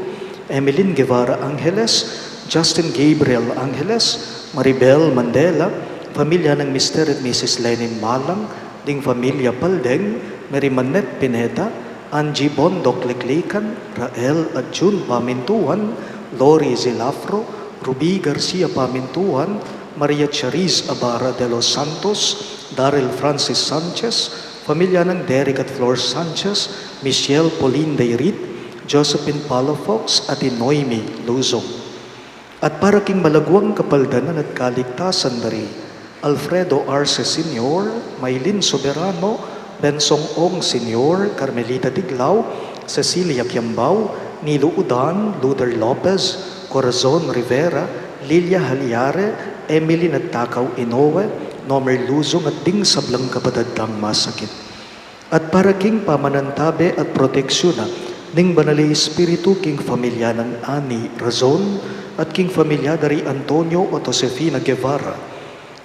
S2: Emeline Guevara Angeles, Justin Gabriel Angeles, Maribel Mandela, pamilya ng Mr. at Mrs. Lenin Malang, ding pamilya Paldeng, Mary Manette Pineda, Angie Bondok Leklikan, Rael at June Pamintuan, Lori Zilafro, Ruby Garcia Pamintuan, Maria Chariz Abara de los Santos, Daryl Francis Sanchez, pamilya ng Derek at Flor Sanchez, Michelle Pauline Dayrit, Josephine Palafox at Noemi Luzong. At para king malagwang kapaldanan at kaligtasan dari Alfredo Arce Sr., Maylin Soberano, Bensong Ong Sr., Carmelita Tiglao, Cecilia Kiambao, Nilo Udan, Luther Lopez, Corazon Rivera, Lilia Haliare, Emily Nagtakaw Inoue, Nomer Luzong at ding sablang kapatid kang masakit. At para king pamanantabe at proteksyon na ning banali espiritu king familia ng Ani Razon at king familia dari Antonio o Josefina Guevara.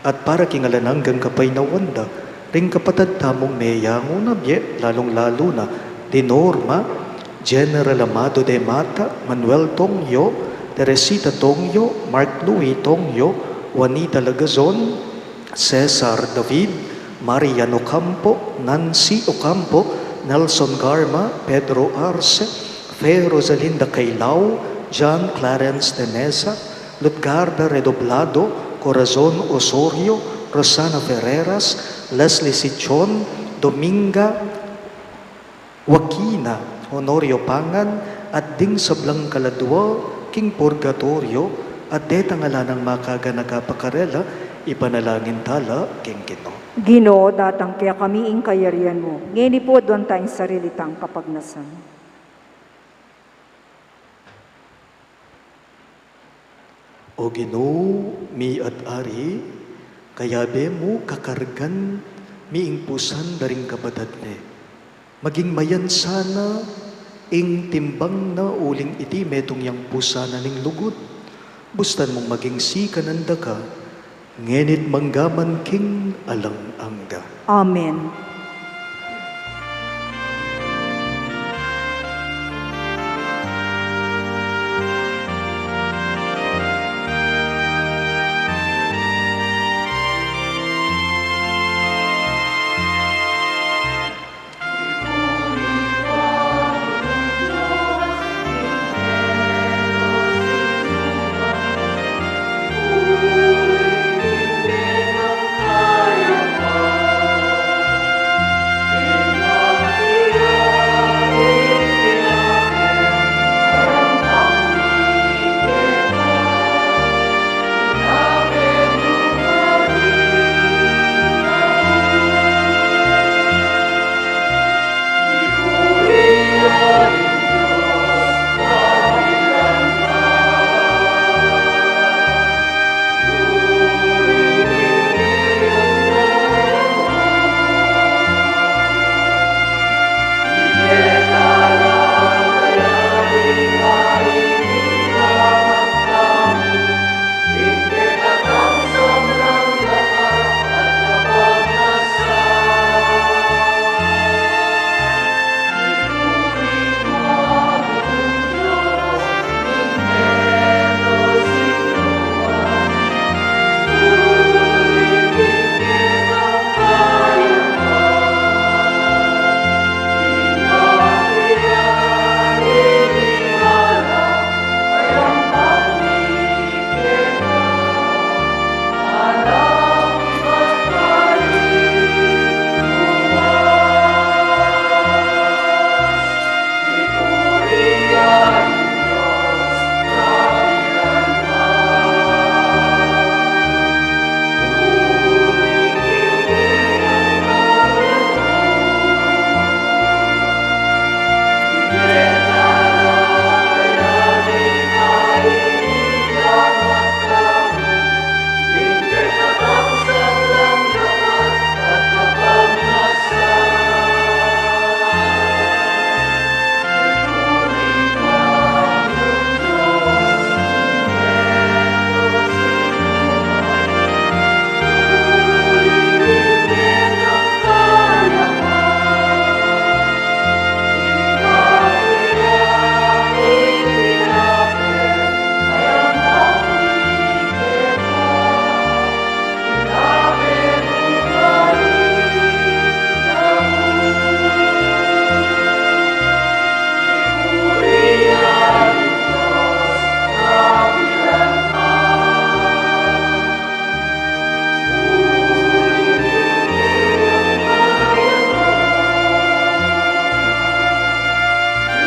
S2: At para king alananggang kapay na wanda ring kapatid tamong meyango na bye lalong-lalo na di Norma, General Amado de Mata, Manuel Tongyo, Teresita Tongyo, Mark Louis Tongyo, Juanita Lagazon, Cesar David, Marian Ocampo, Nancy Ocampo, Nelson Garma, Pedro Arce, Fe Rosalinda Cailao, John Clarence Tenesa, Lutgarda Redoblado, Corazon Osorio, Rosana Ferreras, Leslie Sichon, Dominga Wakina, Honorio Pangan, at ding sablang kaladwa, King Purgatorio, at detangala ng makaganagapakarela, ipanalangin tala, King Ginoo.
S1: Ginoo, datang kaya kami ing kayarian mo. Ngeni po doon tayong sarilitang kapagnasan.
S2: O Ginoo, mi at ari, kayabe mo kakargan, miing pusan daring kapatad ne. Maging mayan sana, ing timbang na uling iti metong yang pusana ning lugod. Bustan mong maging sikananda ka, ngenit manggaman king alang angga.
S1: Amen.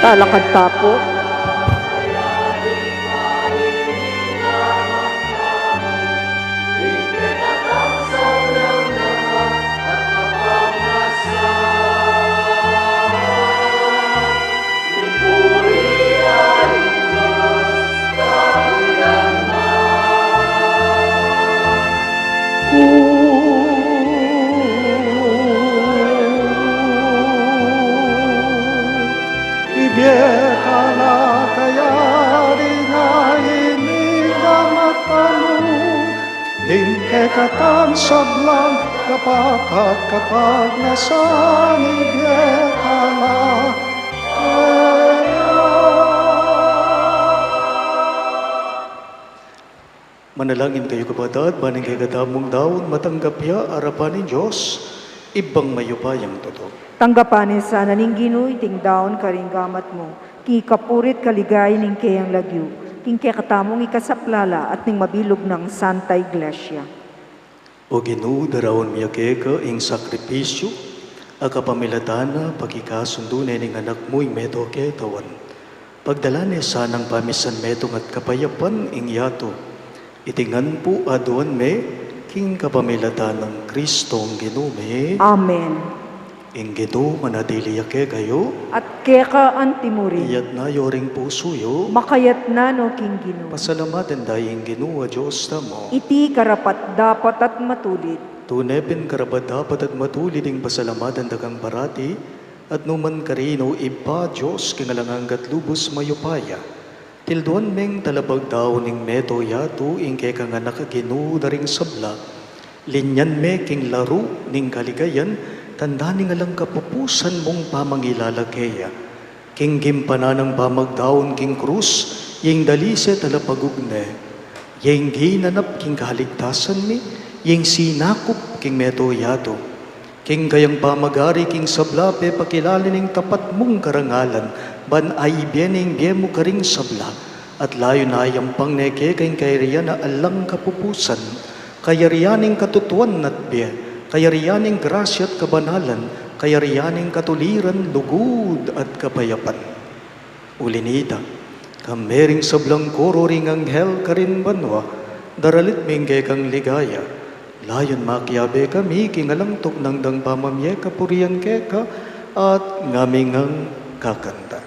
S1: talakad tapo,
S2: Ibiekala kaya ringayin matamu, Dingke katang sablang kapakat kapag nasan ibiekala kaya. Manalangin kayo kapatid, baning kay katamong daon, matanggap ya arapan ni Diyos, ibang mayupayang totoo.
S1: tanggapanin sana ning Ginoy ting daon karing gamat mo, king kapurit kaligay ning kayang lagyo, king kay katamong ikasaplala at ning mabilog ng Santa Iglesia.
S2: O Ginoo, darawon miya keka ing sakripisyo, akapamilatana pagikasundo na ning anak mo ing meto ketawan. Pagdalane sanang pamisan metong at kapayapan ing yato, itingan po aduan me, king kapamilatan ng Kristong Ginume,
S1: Amen.
S2: ing Ginoo manadili yake kayo,
S1: At keka antimuri,
S2: iyat na yoring pusuyo,
S1: makayat na no king Ginoo.
S2: pasalamatin dahil Ginoo a Diyos tamo.
S1: Iti karapat dapat at matulid,
S2: Tunepin karapat dapat at matulid ing pasalamatan dagang parati, at numan karino iba Diyos kingalanganggat lubos mayupaya. Tilduan meng talabag daw ning meto yato ing kekang anak Ginoo daring sabla, linyan me king laro ning kaligayan, tanda ning alang kapupusan mong pamangilalagaya. King gimpananang pamagdaon king krus, yung dalise talapagugne, yung ginanap king kahaligtasan mi, yung sinakop king meto yato. King kayang pamagari king sablape pakilali ning tapat mong karangalan, ban ay biening biemo karing sabla, at layo na ayang pangneke kayang kayariyan na alang kapupusan, kayariyaning katutuan at biye, kayariyaning grasya at kabanalan, kayariyaning katuliran, lugod at kapayapan. Ulinita, kamering sablang koro ring anghel karin banwa, daralit mingge kang ligaya, layon makyabe kami kingalangtok ng dang pamamye kapurian keka, at ngamingang kakanta.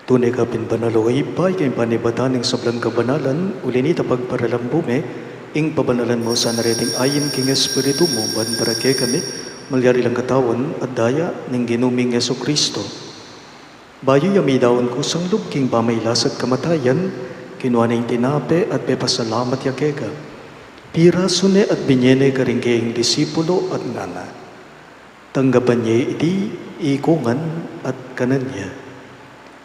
S2: Tunay ka pinbanaloy pa, kay panibatan ng sablang kabanalan, ulinita pagparalambume, ing pabanalan mo sa nareting ayin king Espiritu mo, ban para kay kami, malyari lang katawan, at daya ng ginuming Yeso Kristo. Bayo yami daon ko sang lubking pamaylasat kamatayan, kinuha na tinape at pepasalamat yakeka. Pira sune at binyene karing kayong disipulo at ngana. Tanggapan niya iti, ikungan at kanan niya.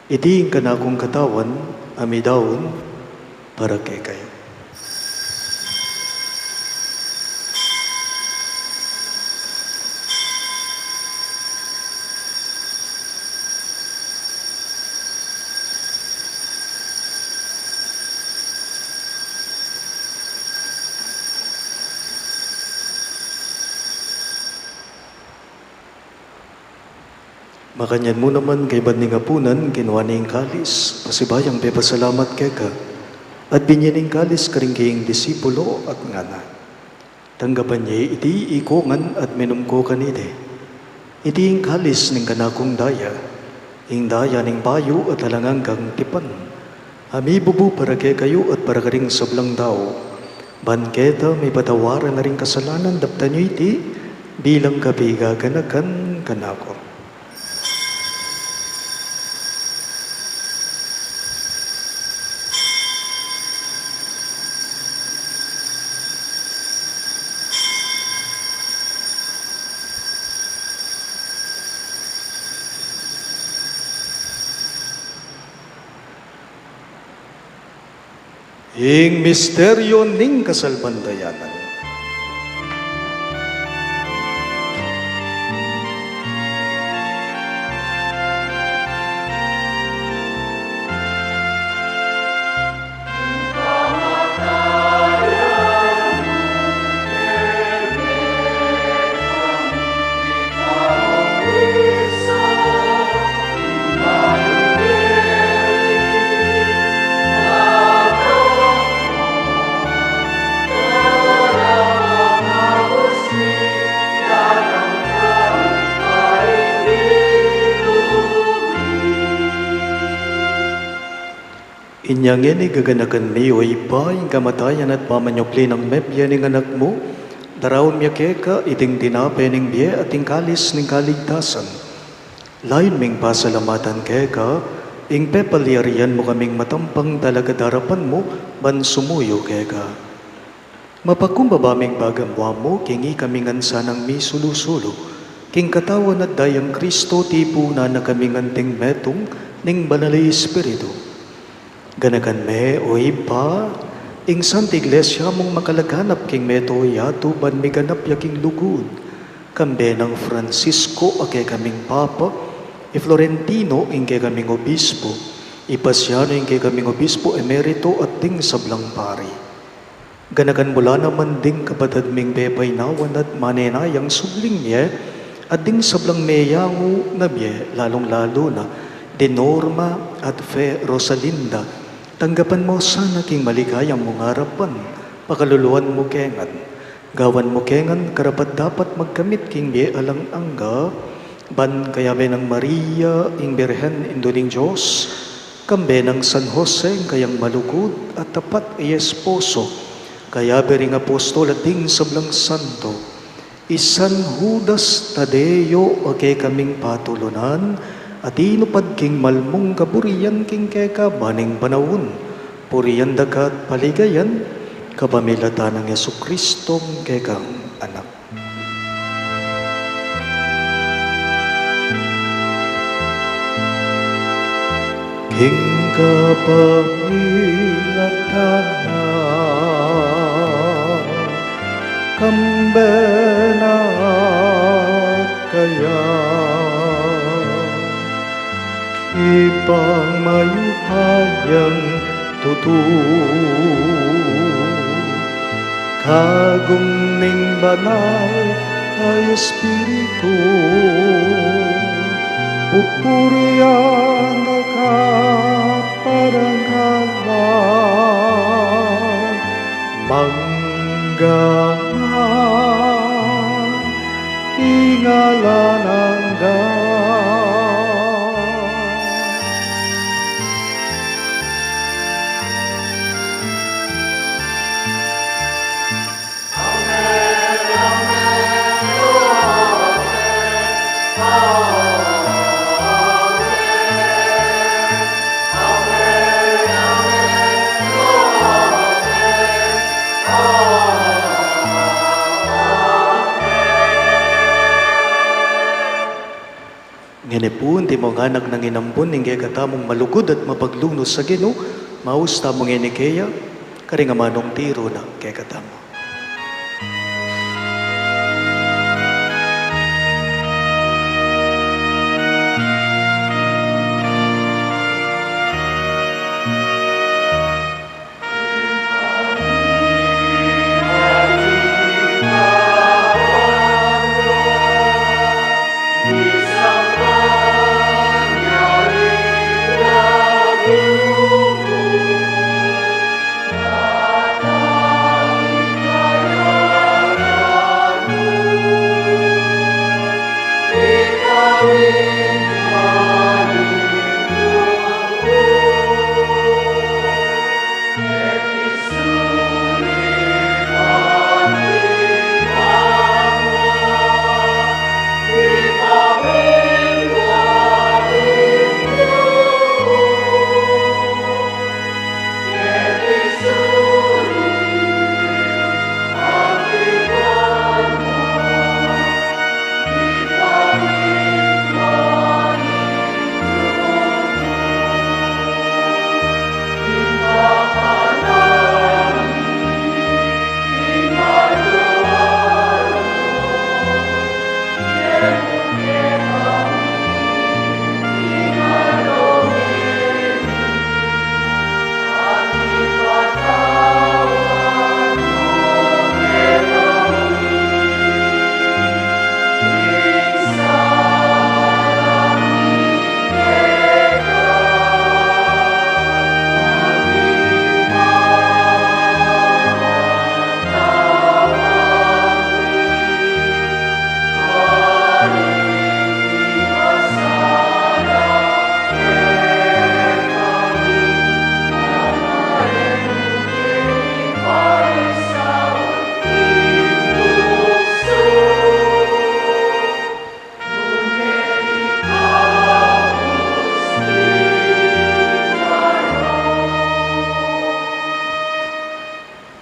S2: Iti ang kanakong katawan, amidaon, para kay kayo. Makanyan mo naman kay Badning Apunan, kinuha na yung kalis, pasibayang pasalamat kay ka. At binyaning kalis ka rin kayong disipulo at ngana. Tanggapan niya, iti ikongan at minum ko kanide. Iti yung kalis ng kanakong daya, yung daya ng payo at halanganggang tipan. Ami bubu para kay kayo at para ka rin sablang tao. Banketa may patawaran na rin kasalanan, dapta niyo iti, bilang kapiga kanakan kanako. Ing misteryo ning kasalbandayanan. Inyangin igaganakan niyo iba yung kamatayan at pamanyopli ng mebya ng anak mo, darawon miya keka iting tinapay ng biye at kalis ng kaligtasan. Lain ming pasalamatan keka, ing pepaliarian mo kaming matampang talaga darapan mo, ban sumuyo keka. Mapakumbabaming bagamwa mo, kingi kaming ansanang mi sulusulo, king katawan at dayang Kristo tipo na kaming anting metong ning banali Espiritu. Ganagan me o iba, ing Santa Iglesia mong makalaganap king meto yato ban may ganap yaking lugod. Kambe ng Francisco ake kaming Papa, Florentino ing kay kaming Obispo, Ipasiano ing kay kaming Obispo Emerito at ding sablang pari. Ganagan mula naman ding kapatid ming bebay nawan at manenayang subling niya, at ding sablang meyango na biye, lalong-lalo na, de Norma at Fe Rosalinda. Tanggapan mo sana king maligayang mong harapan, pakaluluan mo kengan. Gawan mo kengan, karapat dapat magkamit king biye alang angga, ban kayabe ng Maria, ing Birhen Induling Diyos, kambe ng San Jose, kayang malugod at tapat ay esposo, kayabe ring apostol at ding sablang santo, Isan Judas Tadeo, ake kaming patulunan, at inupad king malmong kaburiyan king keka baning panawon, puriyan dagat paligayan, kapamilatan ng Yesukristong kekang anak. King kapamilatan, kambenat kaya, ipang mayupayang kagum ning banal ay Espiritu, pupurian ka parangalan, manggama tingalan hanggang. Nginipun, ti mong anak ng inampun, hindi katamong malugod at mapaglunos sa Ginoo, maus tamong inikeya, karingamanong tiro na kay katamo.
S5: Isang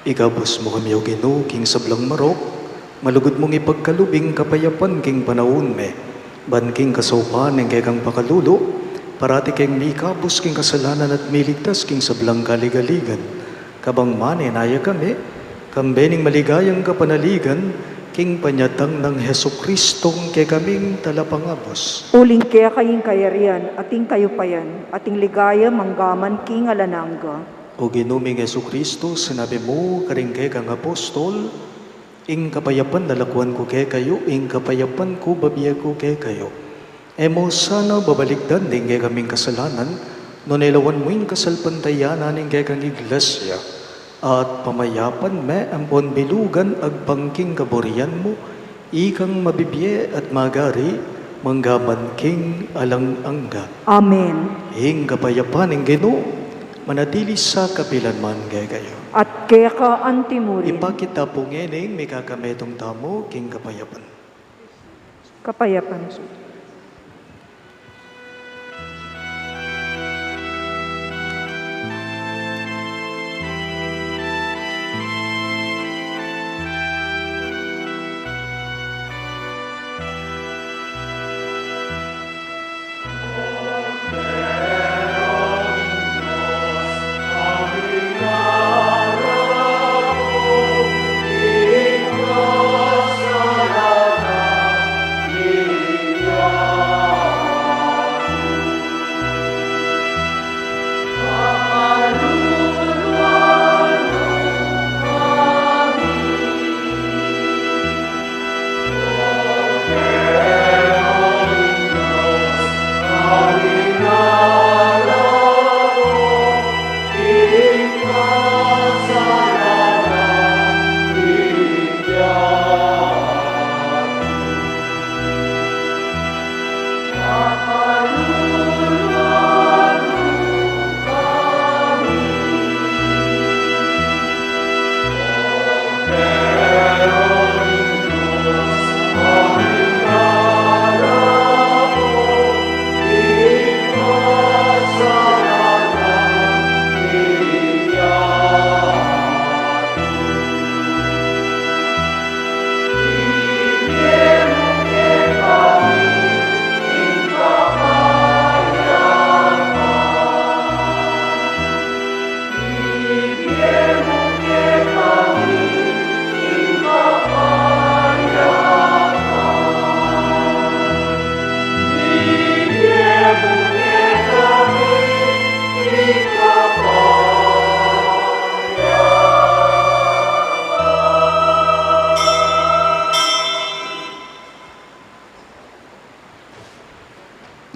S2: Igabos mo kami o Ginoo king sablang marok, malugod mong ipagkalubing kapayapan king panahon me, ban king kasaupan ng kang pakalulo, parati king mikabos king kasalanan at miligtas king sablang kaligaligan. Kabang mane naya kami, kambening maligayang kapanaligan, king panyatang ng Heso Kristong kay kaming talapangabos.
S1: Uling kaya kaying kayarian, ating kayupayan, ating ligaya manggaman king alanangga.
S2: O ginuming Heso Kristo, sinabi mo, karing kay kang apostol, ing kapayapan nalakuan ko kay kayo, ing kapayapan ko babiya ko kay kayo. Emo sana babalikdan din kay kaming kasalanan, no nilawan mo yung kasalpantayanan ng kay kang iglesia. At pamayapan me ang bilugan ag pangking kaborian mo, ikang mabibiye at magari, manggaman king alang angga.
S1: Amen.
S2: Ing kapayapan ng Ginoo, manatili sa kapilanman kayo.
S1: At kaya ka antimurin.
S2: Ipakita po ngayon may kakametong tamo king kapayapan.
S1: Kapayapan.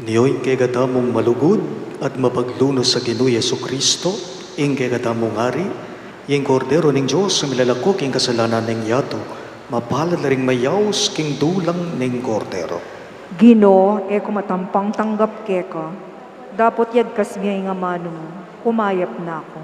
S2: Niyo'y kay katamong malugod at mapaglunos sa Ginoo Yesu Kristo, ing kay katamong hari, ing kordero ning Diyos sa milalakok ing kasalanan ning yato, mapalad na ring mayaws king dulang ning kordero.
S1: Ginoo, e kumatampang tanggap keka, dapot yad kasmiyay nga mano mo, kumayap na ako.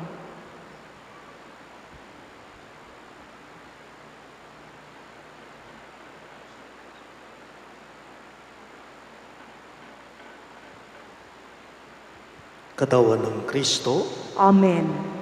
S2: Katawan ng Kristo,
S1: Amen.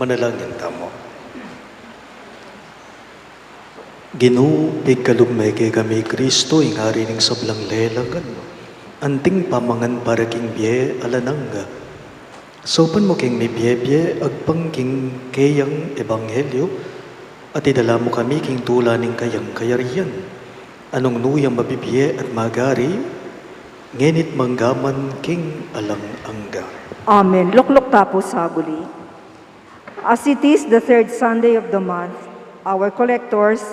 S2: Manalangin tamo. Ginoo, pigkalugmay kami Kristo, ingari ning sablang lelagan. Anting pamangan para king biye alananga. Sopan mo king may biye agpangking kayang ebanghelyo, at idala mo kami king tula ning kayang kayarian. Anong nuyang mabibiye at magari, ngenit manggaman king alang angga.
S1: Amen. Luklok tapo saguli. As it is the third Sunday of the month, our collectors,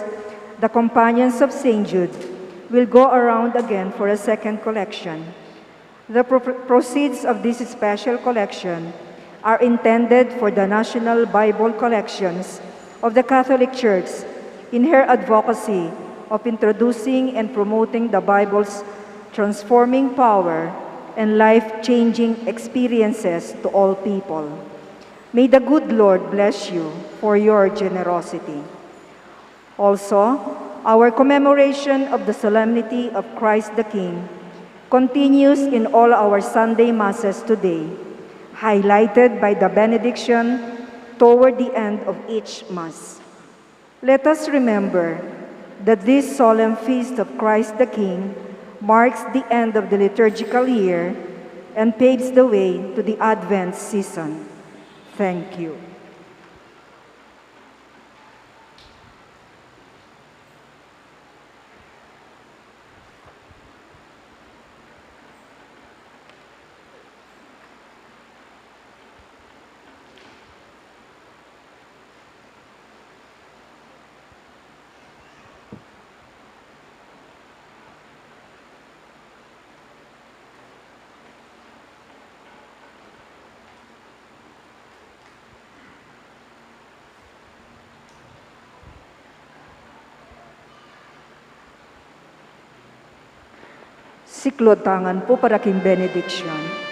S1: the companions of St. Jude, will go around again for a second collection. The proceeds of this special collection are intended for the national Bible collections of the Catholic Church in her advocacy of introducing and promoting the Bible's transforming power and life-changing experiences to all people. May the good Lord bless you for your generosity. Also, our commemoration of the solemnity of Christ the King continues in all our Sunday Masses today, highlighted by the benediction toward the end of each Mass. Let us remember that this solemn feast of Christ the King marks the end of the liturgical year and paves the way to the Advent season. Thank you. Siklotangan po para king benediction.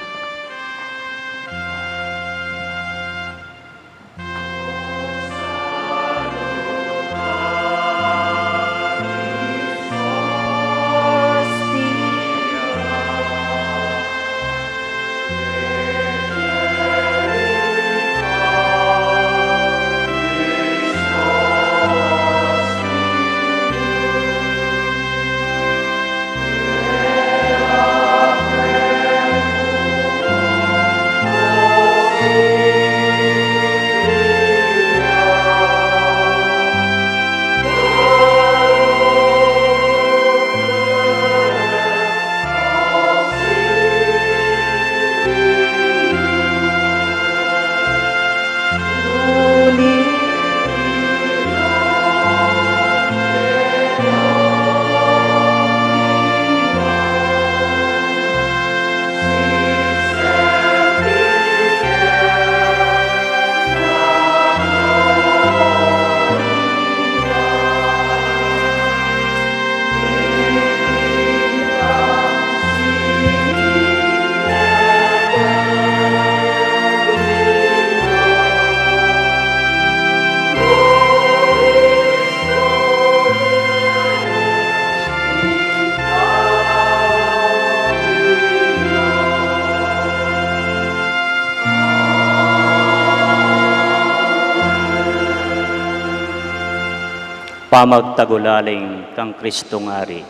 S5: Pamagtagulaling kang Kristo ngari.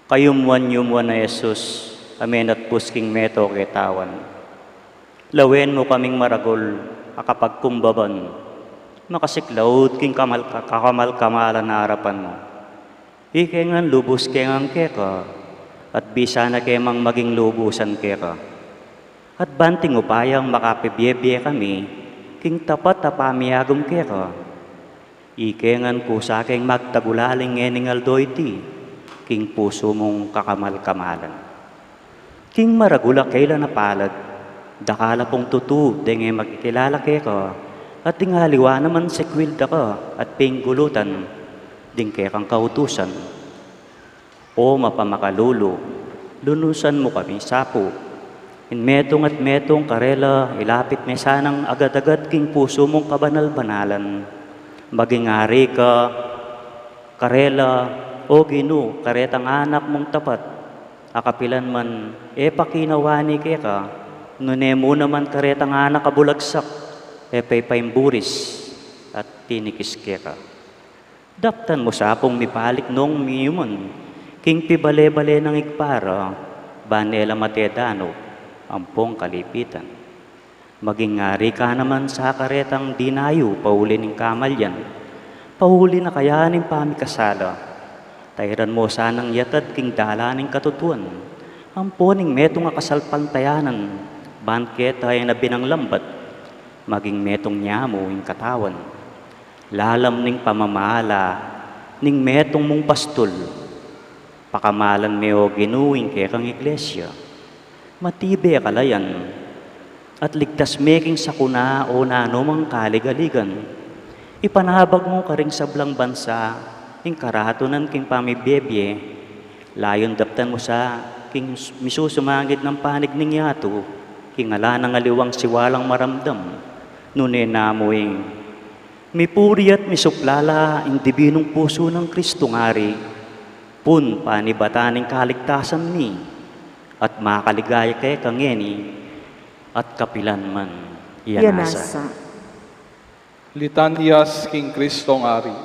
S5: Kayumwan na Jesus, amen at pusking meto ketawan. Lawen mo kaming maragol, akapagkumbaban, makasiklaud king kamalan na harapan mo. Ikengan lubos kengang keka, at bisa na kemang maging lubusan keka. At banting upayang makapibiyebye kami, king tapat apamiyagom keka. Ikengan ko sa aking magtagulaling ngeningal doyti, king puso mong kakamal-kamalan. King maragula kailan na palad, dakala pong tutu, denge magkikilala keka, at tingaliwa naman sekwilda ka, at pinggulutan, ding kekang kautusan. O mapamakalulo, lunusan mo kami sapo, in metong at metong karela, ilapit me sanang agad-agad king puso mong kabanal-banalan. Maging ari ka, karela, o Ginoo, karetang anak mong tapat, akapilan man, pakinawani kaya ka, nune mo naman karetang anak kabulagsak, epaypaimburis, at tinikiskera. Daptan mo sa apong mipalik nung miyuman, king pibale-bale ng ikpara, banela matedano, ampong kalipitan. Maging ngari ka naman sa karetang dinayo, pauli ng kamalyan, pahuli na kaya ng pamikasala. Tayran mo sanang yatad king dalaning katutuan, amponing metong akasalpantayanan, banket ay nabinang lambat, maging metong nyamo ing katawan. Lalam ning pamamala, ning metong mong pastol, pakamalan meo ginuing kekang iglesia, matibe kalayan, at ligtas meking sakuna o nanumang kaligaligan, ipanabag mo karing sablang bansa, ing karatunan king pamibebye, layon daptan mo sa king misusumangit ng panig ning yato, king ala ng aliwang siwalang maramdam, nune namuing mipuri at misuplala ing dibinong puso ng Kristo ngari, pun panibataning kaligtasan ni, at makaligaya kay kangeni, at kapilan man iyanasa.
S1: Yanasa.
S3: Litanyas king Kristong Ari.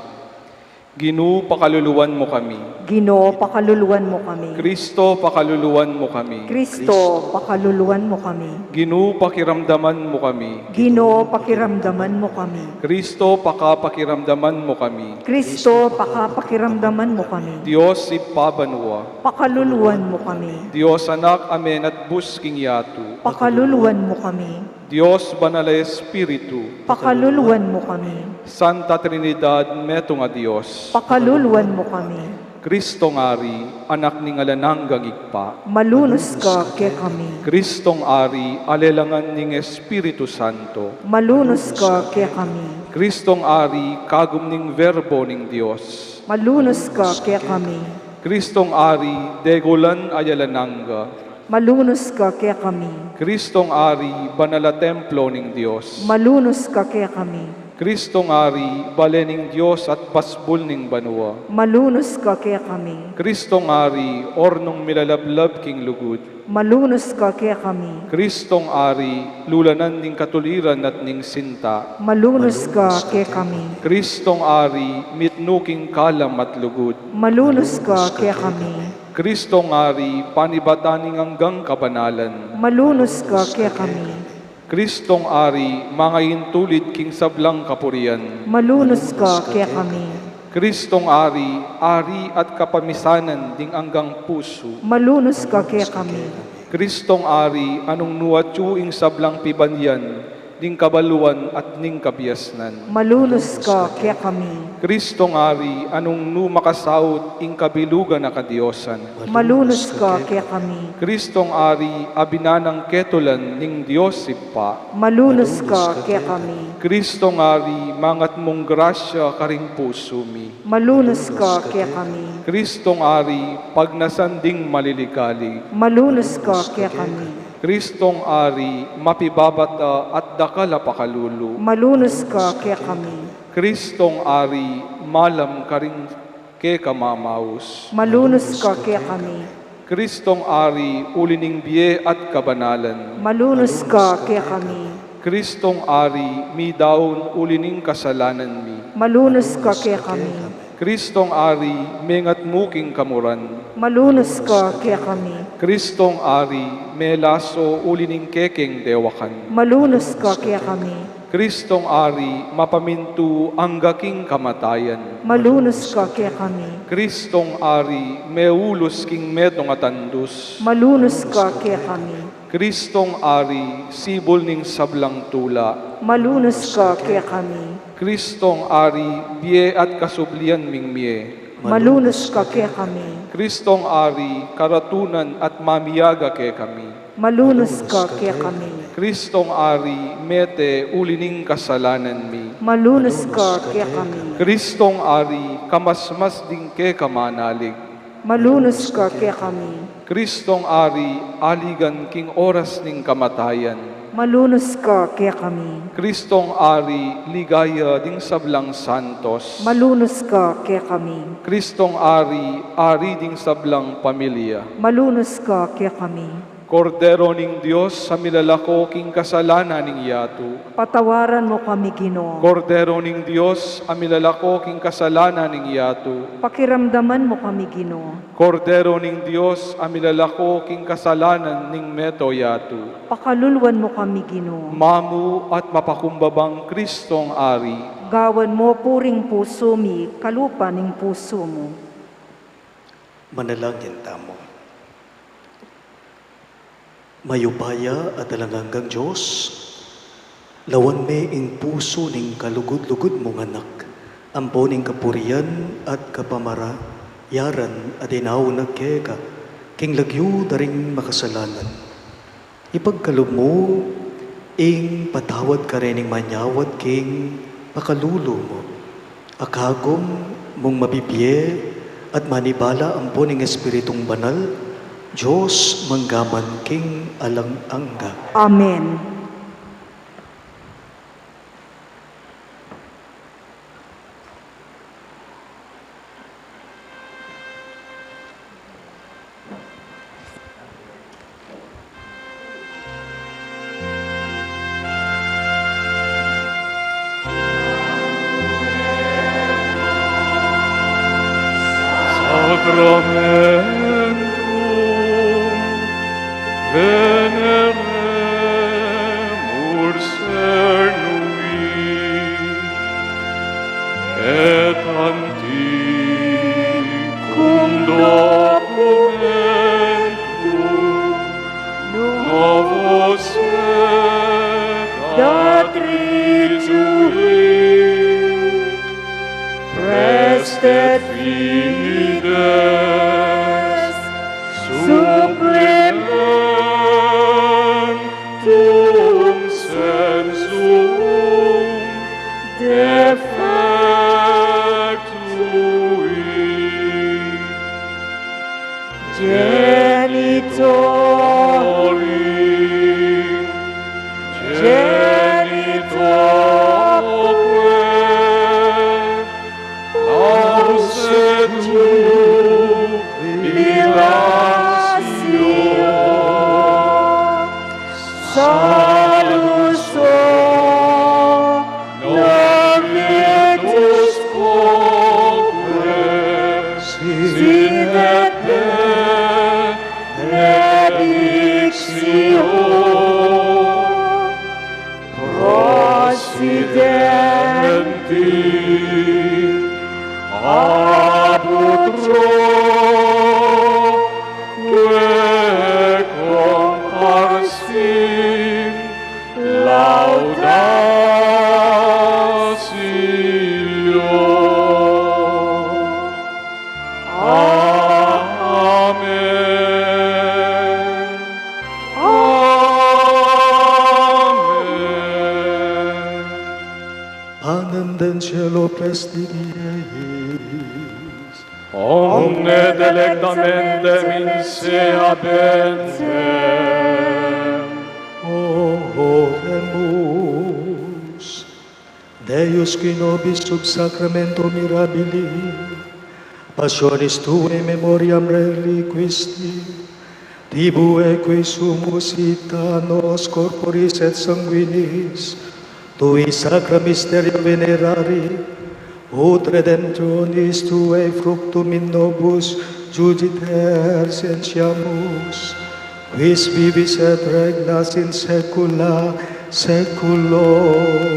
S3: Ginoo, pakaluluwan mo kami.
S1: Ginoo, pakaluluwan mo kami.
S3: Kristo, pakaluluwan mo kami.
S1: Kristo, pakaluluwan mo kami.
S3: Ginoo, pakiramdaman mo kami.
S1: Ginoo, pakiramdaman mo kami.
S3: Kristo, pakiramdaman mo kami.
S1: Kristo, pakiramdaman mo kami.
S3: Diyos, ipabanwa.
S1: Pakaluluwan mo kami.
S3: Diyos, anak, amen at busking yatu.
S1: Pakaluluwan mo kami.
S3: Diyos, banal na Espiritu.
S1: Pakaluluwan mo kami.
S3: Santa Trinidad, meto nga Diyos.
S1: Pakaluluwan mo kami.
S3: Kristong Ari, anak ni ngalananggang igpa.
S1: Malunos ka kay kami.
S3: Kristong Ari, alelangan ning Espiritu Santo.
S1: Malunos ka kay kami.
S3: Kristong Ari, kagum ning verbo ning Diyos.
S1: Malunos ka kay kami.
S3: Kristong Ari, degolan ayalananga.
S1: Malunos ka kay kami.
S3: Kristong Ari, banala templo ning Diyos.
S1: Malunos ka kay kami.
S3: Kristong Ari, bale ning Diyos at pasbul ning banwa.
S1: Malunos ka kay kami.
S3: Kristong Ari, ornong milalablab king lugod.
S1: Malunos ka kay kami.
S3: Kristong Ari, lulanan ning katuliran at ning sinta.
S1: Malunos ka kay kami.
S3: Kristong Ari, mitnuking kalam at lugod.
S1: Malunos ka kay kami.
S3: Kristong Ari, panibataning hanggang kabanalan.
S1: Malunos ka kay kami.
S3: Kristong Ari, mga intulid king sablang kapurian.
S1: Malunos ka kay kami.
S3: Kristong Ari, ari at kapamisanan ding anggang puso.
S1: Malunos ka kay kami.
S3: Kristong Ari, anong nuwatyu ing sablang pibanyan, ding kabaluan at ning kabiasnan.
S1: Malunos ka kay kami.
S3: Kristong Ari, anong numakasaut ing kabilugan na kadiosan.
S1: Malunos ka kay kami.
S3: Kristong Ari, abinanang ketulan ning Diyos sipa.
S1: Malunos ka kay kami.
S3: Kristong Ari, mangat mong grasya karing puso mi.
S1: Malunos ka kay kami.
S3: Kristong Ari, pagnasanding maliligali.
S1: Malunos ka kay kami.
S3: Kristong Ari, mapibabata at dakala pakalulu.
S1: Malunos ka kay kami.
S3: Kristong Ari, malam karing ke kamamaus.
S1: Malunos ka kay kami.
S3: Kristong Ari, ulining biye at kabanalan.
S1: Malunos ka kay kami.
S3: Kristong Ari, mi daon ulining kasalanan mi.
S1: Malunos ka kay kami.
S3: Kristong Ari, mengat muking kamuran.
S1: Malunos ka kay kami.
S3: Kristong Ari, melaso ulining kekeng dewakan.
S1: Malunos ka kay kami.
S3: Kristong Ari, mapamintu ang gaking kamatayan.
S1: Malunos ka kay kami.
S3: Kristong Ari, meulos king metong atandus.
S1: Malunos ka kay kami.
S3: Kristong Ari, sibol ning sablang tula.
S1: Malunos ka kay kami.
S3: Kristong Ari, biye at kasublian ming miye.
S1: Malunos ka kay kami.
S3: Kristong Ari, karatunan at mamiyaga ke kami.
S1: Malunos ka kay kami.
S3: Kristong Ari, mete ulining kasalanan mi.
S1: Malunos ka kay kami.
S3: Kristong Ari, kamasmas ding ke kamanalig.
S1: Malunos ka kay kami.
S3: Kristong Ari, aligan king oras ning kamatayan.
S1: Malunos ka kay kami.
S3: Kristong Ari, ligaya ding sablang santos.
S1: Malunos ka kay kami.
S3: Kristong Ari, ari ding sablang pamilya.
S1: Malunos ka kay kami.
S3: Kordero ning Dios sa milalako king kasalanan ning yato.
S1: Patawaran mo kami, Ginoo.
S3: Kordero ning Dios a milalako king kasalanan ning yato.
S1: Pakiramdaman mo kami, Ginoo.
S3: Kordero ning Dios a milalako king kasalanan ning meto yato.
S1: Pakaluluwan mo kami, Ginoo.
S3: Mamu at mapakumbabang Kristong Ari.
S1: Gawan mo puring puso mi, kalupa ning puso mo.
S2: Manalangin tamo. Mayupaya at alanganggang Diyos, lawan me ing puso ning kalugod-lugod mong anak, ampo ning kapurian at kapamara, yaran at inaw nagkeka, king lagyo daring makasalanan. Ipagkalob mo, ing patawad ka rin ing manyawad king pakalulo mo. Akagom mong mabibiye at manibala ampo ning Espiritong Banal, Diyos manggaman king alang-angga.
S1: Amen.
S3: Sacramentum veneremur cernui et antiquum documentum novos et rituit prestet fides supplementum sensum defectui genitori Prosidenti abutro que comparsim laudatio. Amen. Amen.
S2: Panem del cielo prestigiis,
S3: Omne delectamente minse abentem.
S2: Oremus. Deus qui nobis sub sacramento mirabili, passionis tuae memoriam reliquisti, tribueque sumus ita nos corporis et sanguinis, tui sacra mysteria venerari, ut redemptionis tuae fructum in nobis juditer sentiamus, quis vivis et regnas in saecula saeculorum.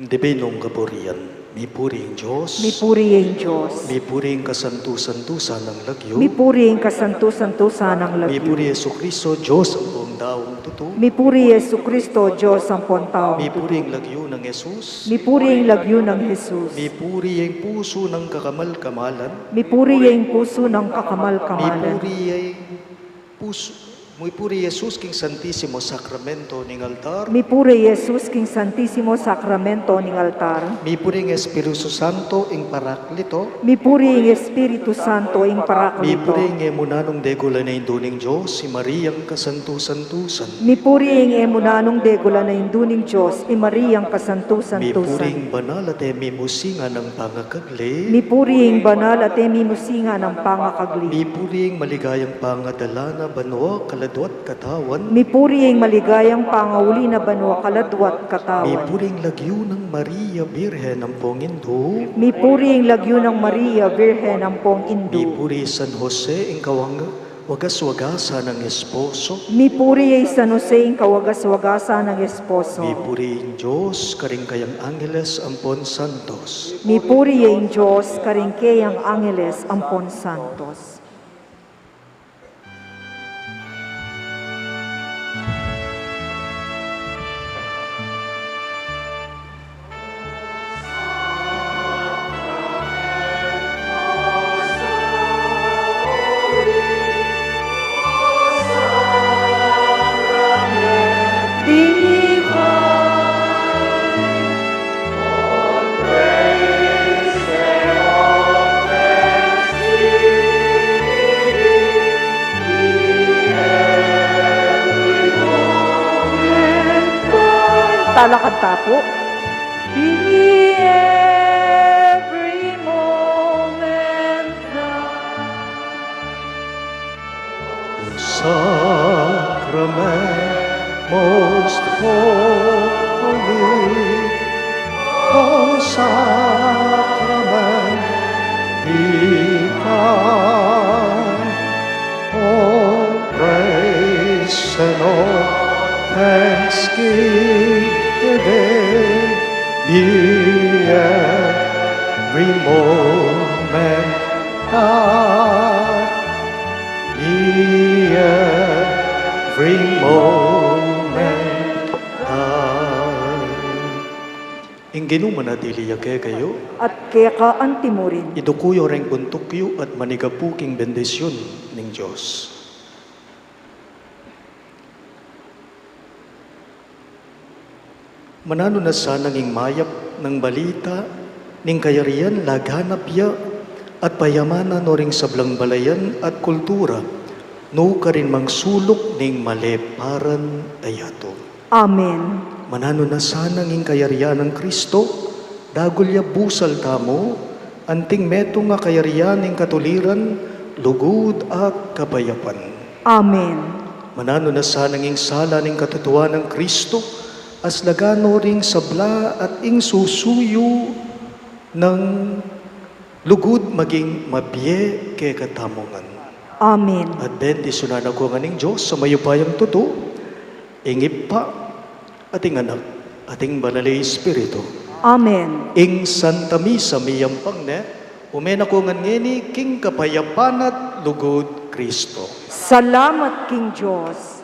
S2: Debinong kapurian, mi puring Diyos,
S1: Mi puriing Diyos.
S2: mi puring kasantu-santusan ng lagyo,
S1: Mi puriing kasantu-santusan ng
S2: mi
S1: lagyo.
S2: puri Yesu Kristo, Diyos ang buong daong tuto,
S1: Mi puri Yesu Kristo, Diyos ang pontao.
S2: mi puring lagyo ng Jesus,
S1: Mi puriing lagyo ng Jesus.
S2: mi puri ang puso ng kakamal-kamalan,
S1: Mi puriing puso ng
S2: mi
S1: kakamal-kamalan.
S2: puri ang puso, mi puri Jesus king Santissimo Sacramento ning altar,
S1: Mi puri Jesus king Santissimo Sacramento ning altar.
S2: mi puring Espiritu Santo ing Paraklito,
S1: Mi puriing Espiritu Santo ing
S2: mi
S1: Paraklito.
S2: puring emunanong degula na induning Diyos, si Mariang kasantu-santusan,
S1: Mi puriing emunanong degula na induning Diyos, i Mariang
S2: mi
S1: kasantu-santusan.
S2: puring banal at emimusinga ng pangakagli,
S1: Mi puriing banal at emimusinga ng pangakagli.
S2: mi puring maligayang pangadala na banwa kaladwat katawan,
S1: Mi puriing maligayang pangauli na banwa kaladwat
S2: mi
S1: katawan.
S2: puring lagyo ng Maria Birhen ng Pongindo,
S1: Mi puriing lagyo ng Maria Virhen ang pong
S2: mi
S1: Indu.
S2: puri San Jose ing kawang wagas-wagasa ng esposo,
S1: Mi puriing San Jose ing kawagas-wagasa ng esposo.
S2: mi puri Diyos karing kayang Angeles ampon santos,
S1: Mi puriing Diyos karingkeyang Angeles ampon santos. Talakanta po. Be every moment
S2: Sacrament most holy, O Sacrament divine, all praise and all thanksgiving be every moment God, be every moment God. Inginu manatili kayo,
S1: at kaya ka antimurin.
S2: idukuyo reng buntukyo at manigapuking bendisyon ning Diyos. Manano na sa nanging mayap ng balita, ning kayarian laghanap ya, at payamanan no ring sablang balayan at kultura, no ka rin mangsulok ning maleparan ayato.
S1: Amen.
S2: Manano na sa nanging kayarian ng Kristo, dagulya busal tamo, anting meto nga kayarian ning katuliran, lugod at kapayapan.
S1: Amen.
S2: Manano na sa nanging sala ning katutuan ng Kristo, as lagano ring sabla at ing susuyo ng lugod maging mabye ke katamongan.
S1: Amen.
S2: At bendisyonan ako nga ning Diyos sa mayupayang tuto, ingip pa, ating anak, ating banalay Espiritu.
S1: Amen.
S2: Ing Santa Misa miyampang ne, umen ako nga ngeni king kapayapan at lugod Kristo.
S1: Salamat King Diyos.